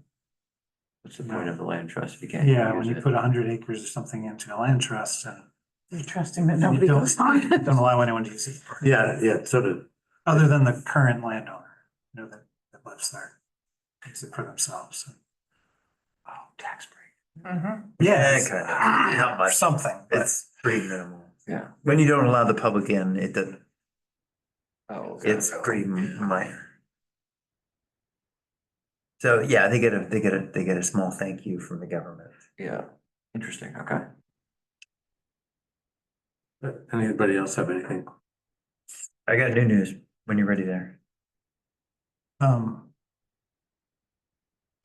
What's the point of the land trust if you can't? Yeah, when use you it? put 100 acres or something into a land trust and You're trusting that you nobody goes on it. don't allow anyone to use it. Yeah, sort of. Other than the current landowner, that lives there, takes it for themselves. Oh, tax break. Mhm. Yeah, kind of. Not much. Something, but It's pretty minimal. Yeah. When you don't allow the public in, it doesn't, Oh, okay. it's pretty minor. So, yeah, they get a small thank you from the government. Yeah, interesting, okay. Anybody else have anything? I got new news when you're ready there.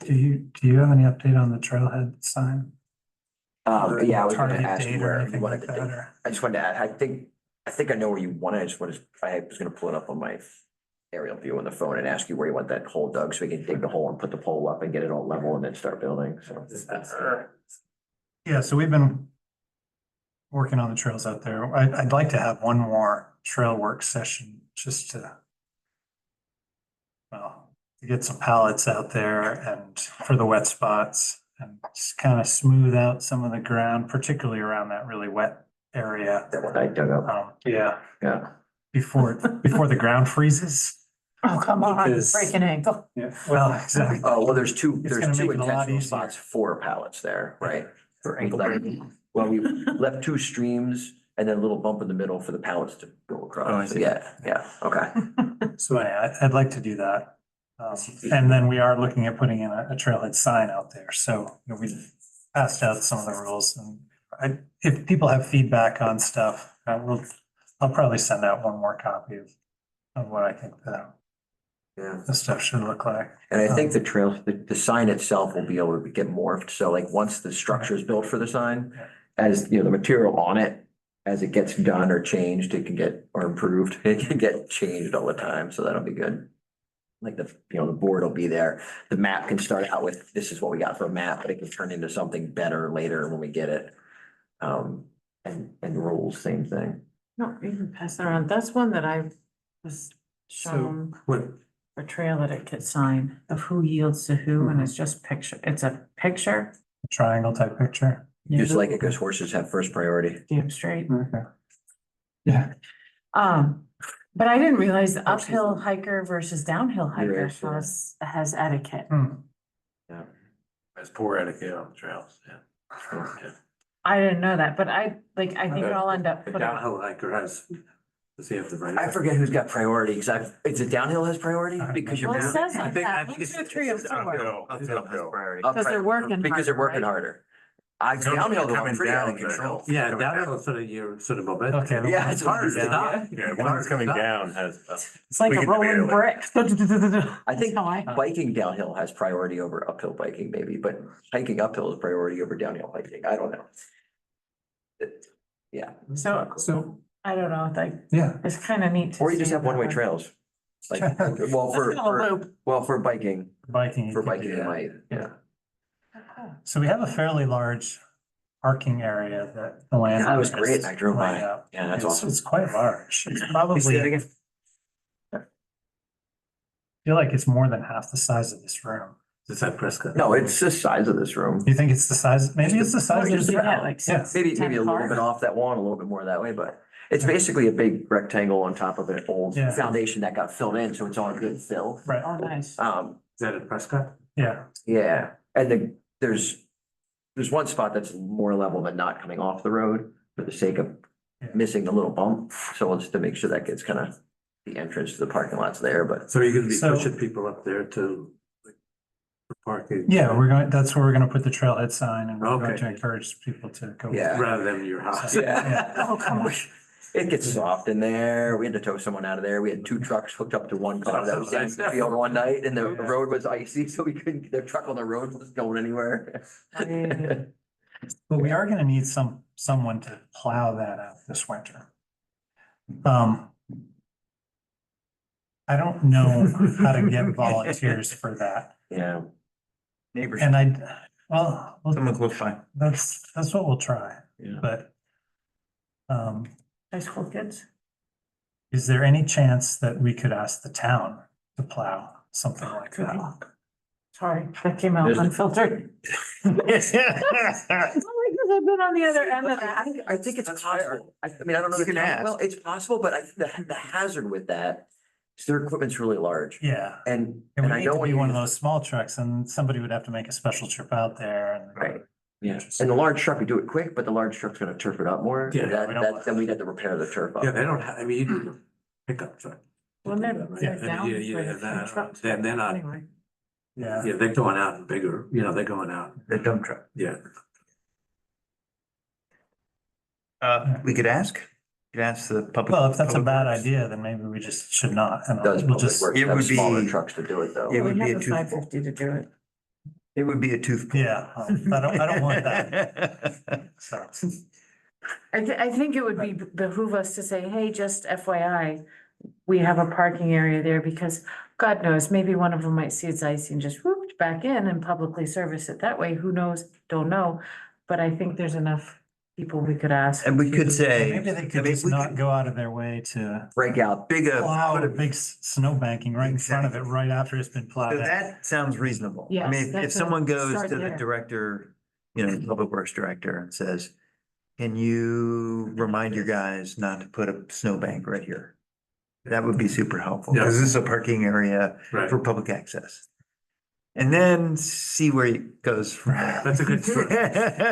do you have any update on the trailhead sign? Yeah, I was gonna Target ask date you or where you anything wanted like to, that, or? I just wanted to add, I think I know where you want it, I was gonna pull it up on my aerial view on the phone and ask you where you want that hole dug, so we can dig the hole and put the pole up and get it all level and then start building, so. Yeah, so we've been working on the trails out there. I'd like to have one more trail work session just to get some pallets out there and for the wet spots and just kind of smooth out some of the ground, particularly around that really wet area. That one I dug up, Yeah, yeah. before the ground freezes. Oh, come on, Because- break an ankle. Yeah. Well, exactly. Oh, well, there's It's two gonna make it a lot intentional easier. spots for pallets there, right? For We left two streams and then a little bump in the middle for the pallets to go Oh, I across. see. Yeah, okay. So yeah, I'd like to do that. And then we are looking at putting in a trailhead sign out there. So we've passed out some of the rules and if people have feedback on stuff, I'll probably send out one more copy of what I think Yeah. the stuff should look like. And I think the trail, the sign itself will be able to get morphed. So like once the structure is built for the sign, Yeah. as the material on it, as it gets done or changed, it can get, or improved, it can get changed all the time. So that'll be good. Like the board will be there. The map can start out with, this is what we got for a map, but it can turn into something better later when we get it. and rules, same thing. No, you can pass that around. That's one that I was shown What, a trail that it could sign of who yields to who, and it's just picture, it's a picture. Triangle type picture. Just like it, because horses have first priority. Damn straight. Okay. Yeah, But I didn't realize the uphill hiker versus downhill hiker Yes, yeah. has etiquette. that's poor etiquette on the trails, yeah. Yeah. I didn't know that, but I think I'll end up The putting. downhill hiker has, does he have the right? I forget who's got priority, because is it downhill has priority? Because you're. Well, it says I like think- I that, think 1, it's- 2, 3, or it's 4. uphill. Uphill has priority. Because they're working Because they're harder, working right? harder. Downhill, though, I'm pretty out of control. Yeah, downhill is sort of your sort of momentum. Okay. Yeah, it's harder to Stop. Yeah, one that's coming down has. It's like We a can rolling barely- brick. I think That's how I- biking downhill has priority over uphill biking maybe, but hiking uphill is priority over downhill hiking. I don't know. Yeah, So I don't know, like, yeah. it's kind of neat. to or you just see have that one-way way. trails. Like, well, That's kind of a loop. for biking, Biking. for biking, you might, yeah. So we have a fairly large parking area that the land. That was great. I drove by. laid out. Yeah, that's It's- awesome. It's quite large. It's Say that probably, I again? feel like it's more than half the size of this room. Is that Prescott? No, it's the size of this room. You think it's the size, maybe it's the size of Just this about. room? Yeah, like Yeah. six, Maybe 10 a little cars. bit off that wall and a little bit more that way, but it's basically a big rectangle on top of an old Yeah. foundation that got filled in, so it's all good fill. Right, Oh, nice. Um, Is that at Prescott? yeah. yeah, and there's one spot that's more level than not coming off the road for the sake of Yeah. missing the little bump. So just to make sure that gets kind of the entrance to the parking lot's there, but So you're gonna be So- pushing people up there to like, for parking? Yeah, we're going, that's where we're gonna put the trailhead sign and we're going Okay. to encourage people to go. Yeah. Rather than your house. yeah. Oh, come on. It gets soft in there. We had to tow someone out of there. We had 2 trucks hooked up to one car that was in the field one night and the road was icy, so we couldn't, their truck on the road wasn't going anywhere. But we are gonna need someone to plow that out this winter. I don't know how to get volunteers for that. Yeah. Neighbors, And well, someone close by. that's what we'll try, Yeah. but High school kids. is there any chance that we could ask the town to plow something like Good that? luck. Sorry, that came out There's- unfiltered. I've been on the other end of that. I think it's possible. I mean, I don't know. You the can time- ask. Well, it's possible, but the hazard with that is their equipment's really large Yeah, and and we I need know to when be you. one of those small trucks and somebody would have to make a special trip out there and. Right. Yeah, and the large truck, we do it quick, but the large truck's gonna turf it up more. Yeah, we don't- Then we'd have to repair the turf up. Yeah, they don't have, I mean, you do pickup truck. When they're Yeah, down. yeah, yeah, for the that- trucks, they're not- anyway. Yeah, Yeah, they're going out bigger, they're going out, The dump truck. yeah. We could ask the public. well, if that's a public bad works. idea, then maybe we just should not. And Does we'll public just, works It have would be- smaller trucks to do it though? It would We be have a the tooth pull. 550 to do it. It would be a tooth pull. yeah, I don't want that, so. I think it would behoove us to say, hey, just FYI, we have a parking area there because God knows, maybe one of them might see it's icy and just whoop back in and publicly service it that way. Who knows? Don't know. But I think there's enough people we could ask. And we could say. Maybe they could I mean, just we not could go out of their way to Break out. Big, plow put a a big snow banking right in front of it, right after it's been plowed So out. that sounds reasonable. I Yes, mean, if that's a someone goes start to the there. director, Public Works Director and says, can you remind your guys not to put a snowbank right here? That would be super helpful, Yeah. because this is a parking area Right. for public access. And then see where it goes from there. That's a good start. Yeah,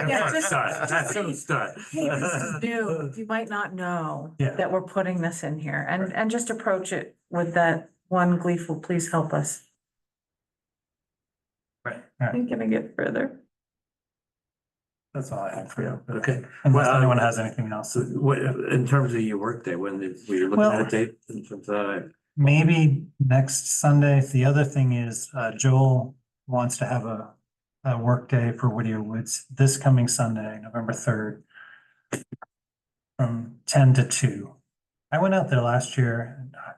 That's a just- start. That's a start. Hey, this is new. You might not know Yeah. that we're putting this in here and just approach it with that one gleeful, please help us. Right. Ain't gonna get further. That's all I have for you. Okay. Unless Well, anyone has anything else. So what, in terms of your workday, when were you looking Well- at a date in terms of, Maybe next Sunday. The other thing is Joel wants to have a work day for Whittier Woods this coming Sunday, November 3rd. From 10 to 2. I went out there last year and I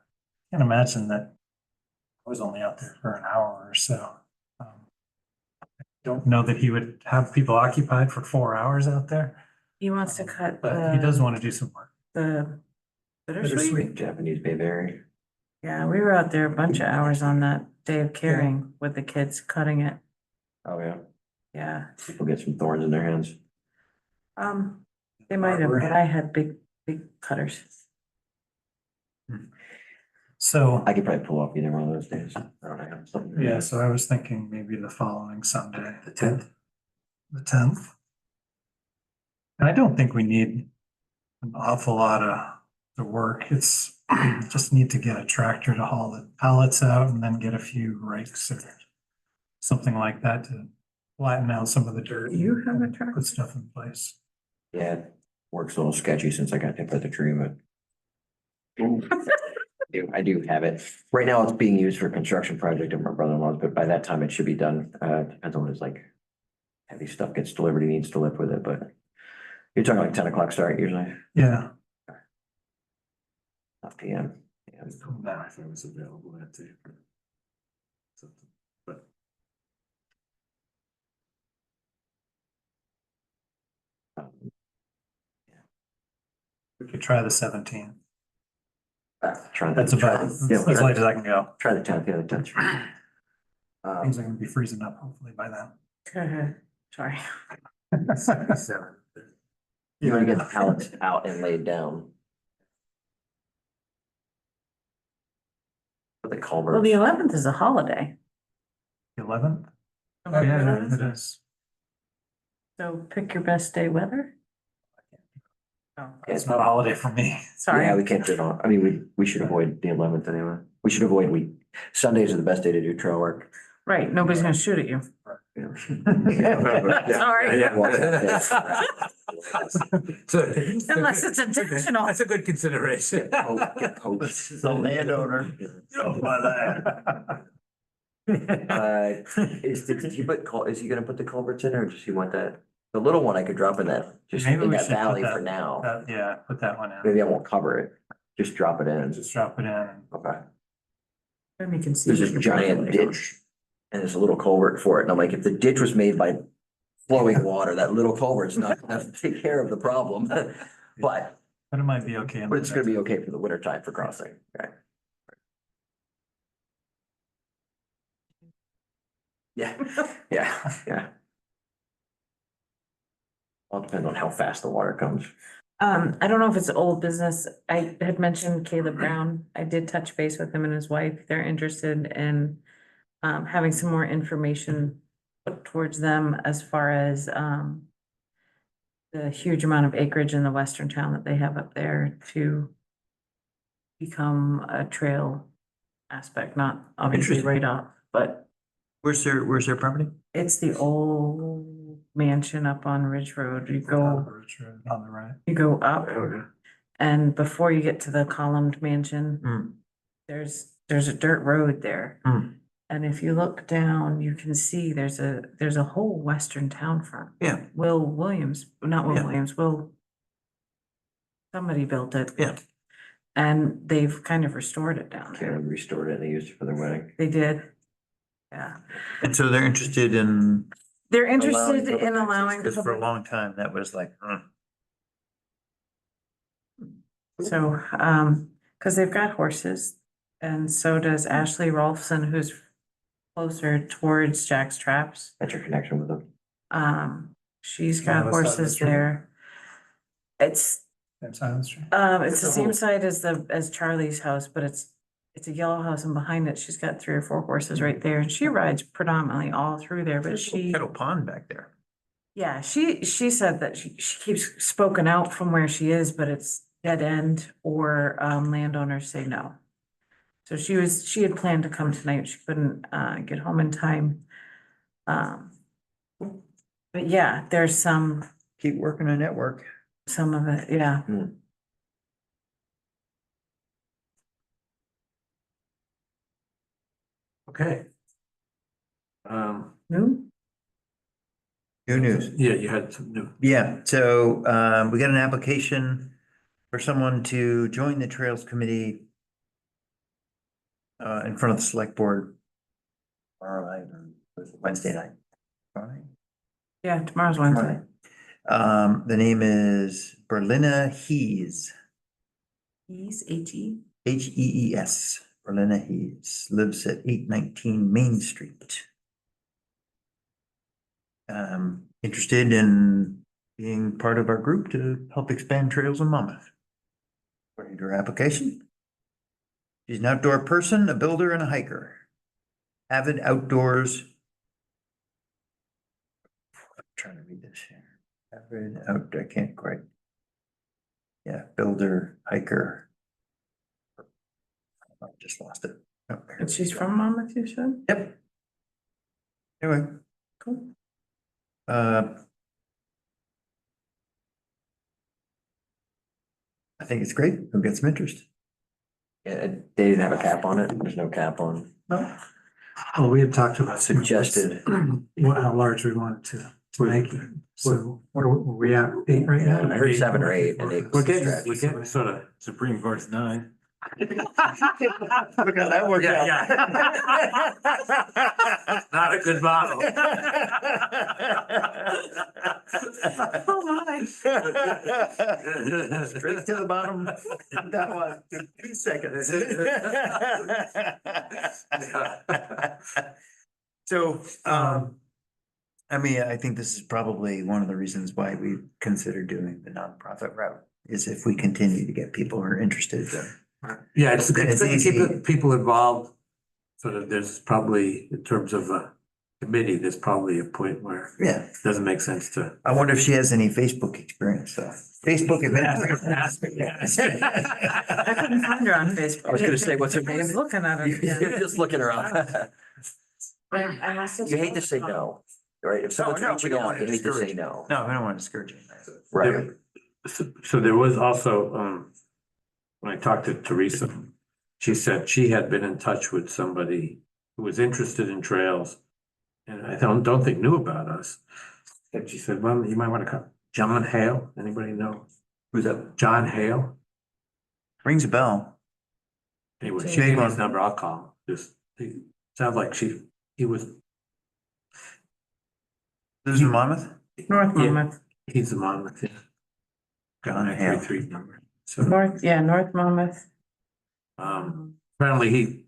can imagine that I was only out there for an hour or so. I don't know that he would have people occupied for 4 hours out there. He wants to cut But he does the, want to do some work. the bittersweet. Bittersweet. Japanese bayberry. Yeah, we were out there a bunch of hours on that day of caring with the kids cutting it. Oh, yeah. Yeah, People get some thorns in their hands. they might have, but I had big cutters. So, I could probably pull off either one of those days. I don't know, something. yeah, so I was thinking maybe the following Sunday, The 10th. the 10th. And I don't think we need an awful lot of the work. It's just need to get a tractor to haul the pallets out and then get a few rakes or something like that to flatten out some of the dirt. You have a and tractor? Put stuff in place. Yeah, works a little sketchy since I got hit by the tree, but. I do have it. Right now, it's being used for a construction project of my brother-in-law's, but by that time it should be done. Depends on what his like. Heavy stuff gets delivered, he needs to lift with it, but. You're talking like 10 o'clock start usually, Yeah. not PM. Yeah. Now, if I was available that day. Something, but We could try the 17th. Try That's about Yeah, as late as I can go. try the 10th, yeah, the 10th. Things are gonna be freezing up hopefully by then. Go ahead, sorry. 77. You wanna get the pallets out and laid down. With the Well, culverts. the 11th is a holiday. 11th? Oh, yeah, it is. So pick your best day weather. Oh, It's not a holiday for me. sorry. Yeah, we can't do it on, I mean, we should avoid the 11th anyway. We should avoid Sundays are the best day to do trail work. Right, nobody's gonna shoot at you. Yeah. Sorry. So- Unless it's intentional. That's a good consideration. Get poached. The landowner. Is he gonna put the culverts in or does he want that? The little one I could drop in that, just Maybe in we that should put valley that- for now. Yeah, put that one in. Maybe I won't cover it, just drop it in. Just drop it in. and Okay. Then you can see. There's this giant ditch and there's a little culvert for it. And I'm like, if the ditch was made by flowing water, that little culvert's not gonna take care of the problem. But, But it might be okay. in but the it's gonna be winter. okay for the winter time for crossing, okay? Yeah, yeah. All depends on how fast the water comes. I don't know if it's old business. I had mentioned Caleb Brown. I did touch base with him and his wife. They're interested in having some more information put towards them as far as the huge amount of acreage in the western town that they have up there to become a trail aspect, not obviously Interesting. right off, but Where's their property? it's the old mansion up on Ridge Road. You go, On the right. you go up Okay. and before you get to the columned mansion, Hmm. there's a dirt road there. Hmm. And if you look down, you can see there's a whole western town front. Yeah. Will Williams, not Will Yeah. Williams, somebody built it. Yeah. And they've kind of restored it down there. Karen restored it and they used it for their wedding. They did. Yeah. And so they're interested in, They're Allowing interested public in access, allowing. because for a public- long time, that was like, So, cause they've got horses and so does Ashley Rolfson, who's closer towards Jack's Traps. That's your connection with them. She's On got the side of the horses street. there. It's, Same side of the street. it's the same side as Charlie's house, but it's a yellow house and behind it, she's got 3 or 4 horses right there and she rides predominantly all through there, but there's a little she. kettle pond back there. Yeah, she said that she keeps spoken out from where she is, but it's dead end or landowners say no. So she had planned to come tonight, she couldn't get home in time. But yeah, there's some Keep working on network. of it, yeah. Okay. No? New news. Yeah, you had some new. Yeah, so we got an application for someone to join the Trails Committee in front of the select board tomorrow night or Wednesday night. All right. Yeah, tomorrow's Wednesday. The name is Berlina Hees, He's H-E. Hees, Berlina Hees, lives at 819 Main Street. Interested in being part of our group to help expand trails in Monmouth. According to her application. She's an outdoor person, a builder and a hiker. Avid outdoors. I'm trying to read this here. Avid outdoor, I can't quite. Yeah, builder, hiker. I just lost it. Oh, here And we she's go. from Monmouth, you said? Yep. Anyway. Cool. I think it's great. We'll get some interest. Yeah, they didn't have a cap on it. There's no cap on Well, we had talked about. suggested. How large we wanted to make it. So where were we at? 8 right now? I heard 7 or 8 and it We're was a getting, stretch. we're getting sort of Supreme Court's 9. Look how that worked Yeah, Not a good model. Oh, my. Straight to the bottom. That one, 2 seconds. So, I mean, I think this is probably one of the reasons why we consider doing the nonprofit route, is if we continue to get people who are interested. Yeah, it's good It's to keep easy. people involved. Sort of, there's probably, in terms of a committee, there's probably a point where Yeah, it doesn't make sense to. I wonder if she has any Facebook experience though. Facebook I couldn't find her on Facebook. I was gonna say, what's her I was name? looking at her. yeah. You're just looking her up. I must have- You hate to say no, right? If someone's no, reaching we don't out, want you to hate to say discourage. no. No, I don't want to discourage you. Right. So there was also, when I talked to Teresa, she said she had been in touch with somebody who was interested in trails. And I don't think knew about us. And she said, well, you might want to come. John Hale, anybody know? Who's that? John Hale? Rings a bell. Anyway, she Big gave me one. his number, I'll call him. Sounds like he was, Lives in Monmouth? North Yeah. Monmouth, he's a Monmouth, yeah. John Got Hale. my 3 number. So, North Monmouth. apparently he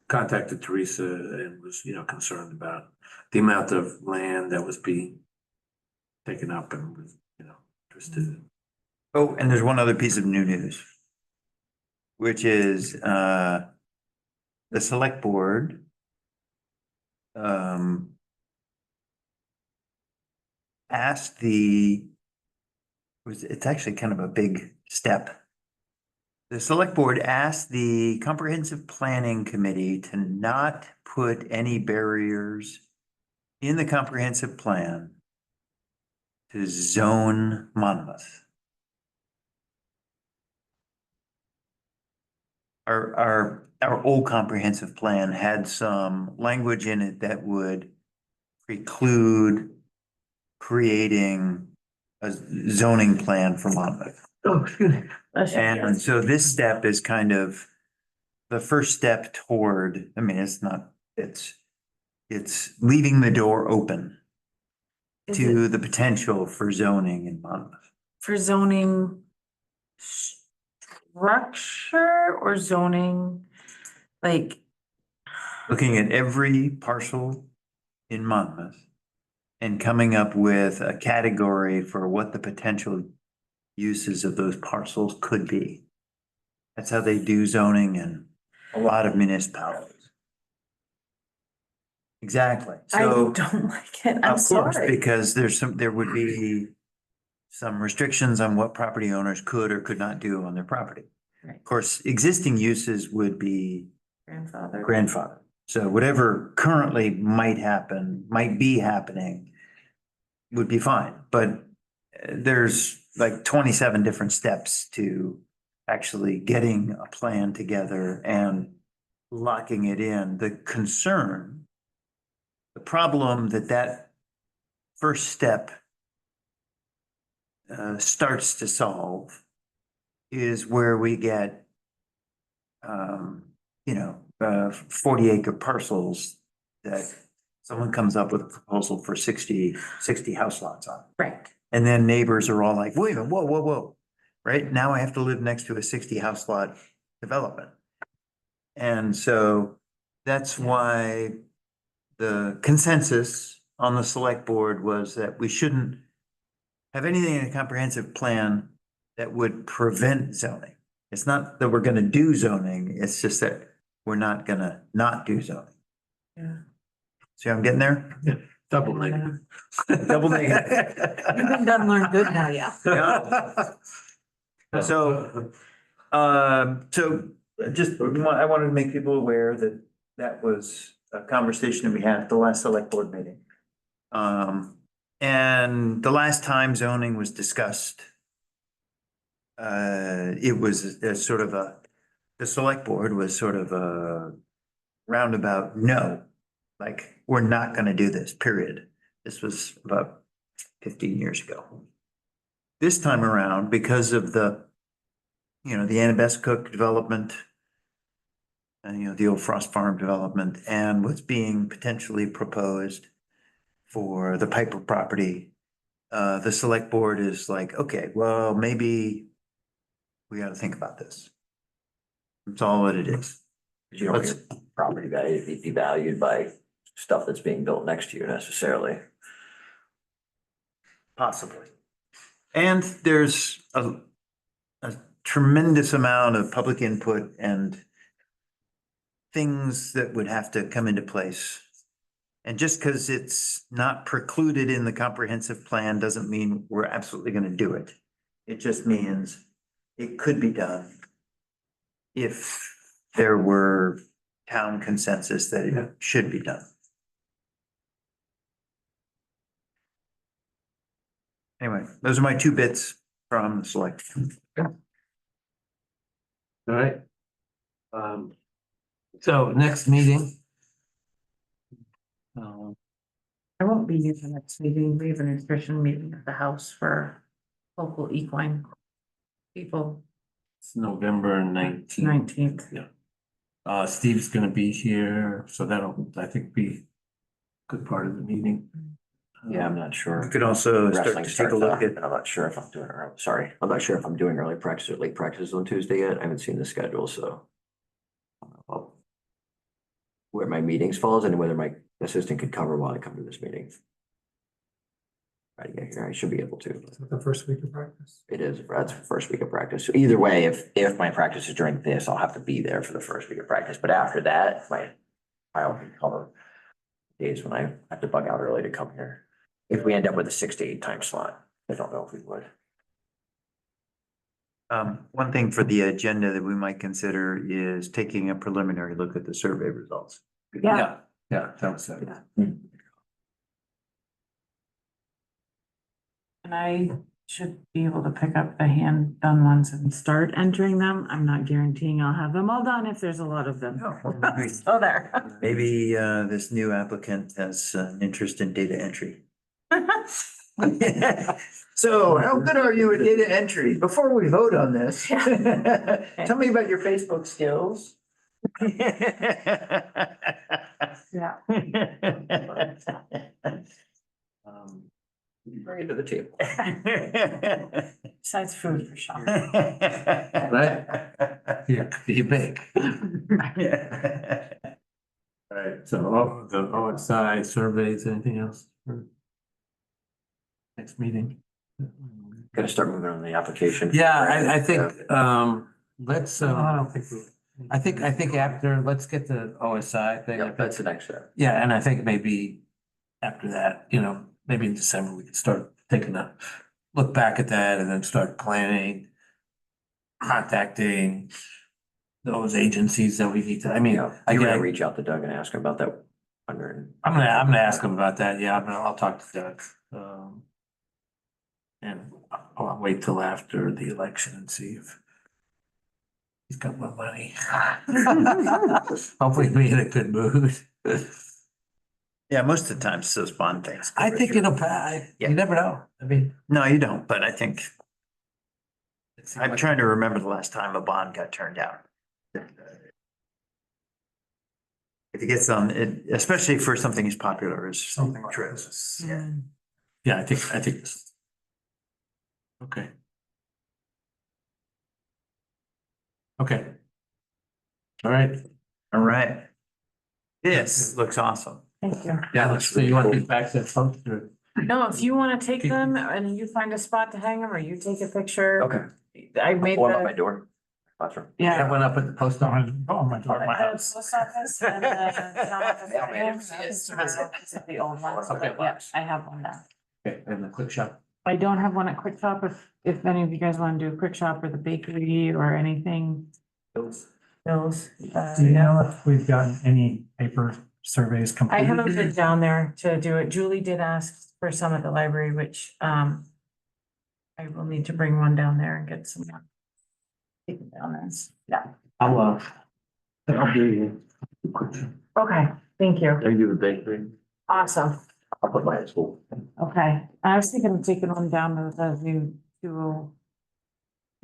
contacted Teresa and was, concerned about the amount of land that was being taken up and was, interested. Oh, and there's one other piece of new news. Which is, the select board. Asked it's actually kind of a big step. The select board asked the comprehensive planning committee to not put any barriers in the comprehensive plan to zone Monmouth. Our old comprehensive plan had some language in it that would preclude creating a zoning plan for Monmouth. Oh, excuse me. And so this step is kind of the first step toward, I mean, it's leaving the door open Is to it the potential for zoning in Monmouth. for zoning structure or zoning, like, Looking at every parcel in Monmouth and coming up with a category for what the potential uses of those parcels could be. That's how they do zoning in a lot of municipalities. Exactly. I So, don't like it. I'm of course, sorry. because there would be some restrictions on what property owners could or could not do on their property. Right. Of course, existing uses would be Grandfather. grandfather. So whatever currently might be happening would be fine, but there's like 27 different steps to actually getting a plan together and locking it in. The problem that first step starts to solve is where we get 40-acre parcels that someone comes up with a proposal for 60 house lots on. Right. And then neighbors are all like, wait a minute, whoa, whoa, whoa. Right? Now I have to live next to a 60 house lot development. And so that's why the consensus on the select board was that we shouldn't have anything in a comprehensive plan that would prevent zoning. It's not that we're gonna do zoning, it's just that we're not gonna not do zoning. Yeah. See how I'm getting there? Double negative. Double negative. You've been done learn good now, yeah. So, so just, I wanted to make people aware that that was a conversation that we had at the last select board meeting. And the last time zoning was discussed, it was a sort of the select board was sort of a roundabout no. Like, we're not gonna do this, period. This was about 15 years ago. This time around, because of the Annabescook development, and, the old Frost Farm development, and what's being potentially proposed for the Piper property, the select board is like, okay, well, maybe we gotta think about this. That's all that it is. You don't want your property value to be devalued by stuff that's being built next to you necessarily. Possibly. And there's a tremendous amount of public input and things that would have to come into place. And just because it's not precluded in the comprehensive plan doesn't mean we're absolutely gonna do it. It just means it could be done if there were town consensus that it should be done. Anyway, those are my two bits from the select. All right. So next meeting. I won't be here for next meeting. We have a nutrition meeting at the house for local equine people, It's November 19th. 19th. Steve's gonna be here, so that'll, I think, be a good part of the meeting. Yeah, I'm not sure. You could also start Wrestling to take starts a look after, at, and I'm not sure if I'm doing early, sorry, I'm not sure if I'm doing early practice or late practice on Tuesday yet. I haven't seen the schedule, so. Where my meetings falls and whether my assistant could cover while I come to this meeting. Try to get here, I should be able to. The first week of practice. It is, that's the first week of practice. So either way, if my practice is during this, I'll have to be there for the first week of practice, but after that, I'll cover days when I have to bug out early to come here. If we end up with a 6 to 8 time slot, I don't know if we would. one thing for the agenda that we might consider is taking a preliminary look at the survey results. Yeah. Yeah, that was it. And I should be able to pick up the hand done ones and start entering them. I'm not guaranteeing I'll have them all done if there's a lot of them. So there. Maybe this new applicant has an interest in data entry. So how good are you at data entry? Before we vote on this, tell me about your Facebook skills. Yeah. Bring it to the table. Besides food for sure. Here, you bake. All right, so the OSI surveys, anything else for next meeting? Gotta start moving on the application. Yeah, I think, let's, I don't think we. I think after, let's get the OSI thing. Yeah, that's the next step. Yeah, and I think maybe after that, maybe in December, we can start taking a look back at that and then start planning, contacting those agencies that we need to, I mean, Yeah, you're gonna again, reach out to Doug and ask him about that under. I'm gonna ask him about that. Yeah, I'll talk to Doug. And I'll wait till after the election and see if he's got more money. Hopefully be in a good mood. Yeah, most of the time, it's those bond things. I think it'll pass. Yeah. You never know. I mean. No, you don't, but I think, it seems I'm like- trying to remember the last time a bond got turned down. If it gets on, especially for something as popular as Something like trails. this. Yeah. Yeah, I think this. Okay. Okay. All right, All right. This looks awesome. Thank you. yeah, so you want these back to folks or? No, if you wanna take Keep- them and you find a spot to hang them, or you take a picture. Okay. I made One by my the, door. Classroom. That yeah. went up at the post office. Oh, my door, my The house. post office and the town office. Yeah, I area, didn't see it. that's tomorrow, 'cause of the old ones, Okay. but yeah, I have one now. Okay, and the quick shop. I don't have one at Quick Shop, if any of you guys wanna do a Quick Shop or the bakery or anything, Bill's, Do you know if we've gotten any paper surveys I completed? haven't been down there to do it. Julie did ask for some at the library, which, I will need to bring one down there and get some more. Take it down there. Yeah, I'll do okay, thank you. They do the bakery. Awesome. I'll put mine at school. Okay, I was thinking of taking one down to the new duo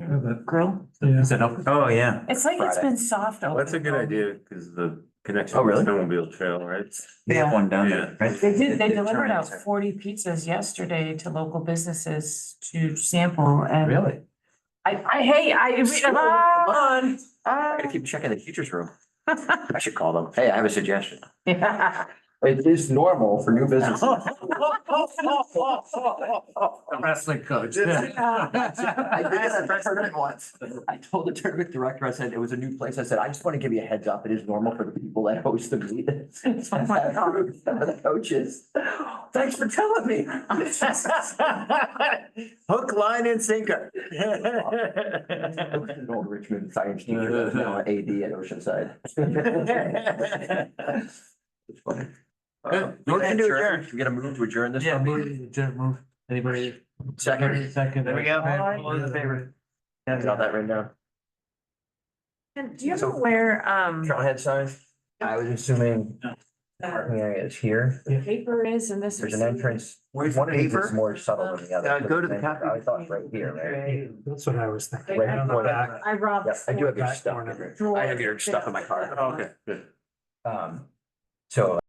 Yeah, but- grill. Yeah. Is that open? Oh, yeah. It's like it's been soft open. That's a good idea, because the connection Oh, with really? snowmobile trail, right? They have Yeah. one down there, right? They did, they It delivered out terminates. 40 pizzas yesterday to local businesses to sample and. Really? Come on. I gotta keep checking the teacher's room. I should call them. Hey, I have a suggestion. Yeah. It is normal for new businesses. The wrestling coach. I did this at the tournament once. I told the tournament director, I said, it was a new place. I said, I just want to give you a heads up. It is normal for the people that host the meetings. Oh my God. Some of the coaches. Thanks for telling me. Hook, line and sinker. An old Richmond science teacher, that's now an AD at Oceanside. It's funny. Good. Motion To to adjourn. adjourn. Should we get a move to adjourn this? Yeah, one? Move. Anybody? Second. Second. There we go. All those in favor? Got that written down. And do you know where, Trailhead sign? I was assuming parking area is here. the paper is and this? There's is- an entrance. Where's One of these paper? is more subtle than the other. Go to the copy. I thought right here, right? That's what I was thinking. Right I before robbed- that. I robbed. Yep, I do have your Back stuff. corner. I have your stuff in my car. Okay, good. So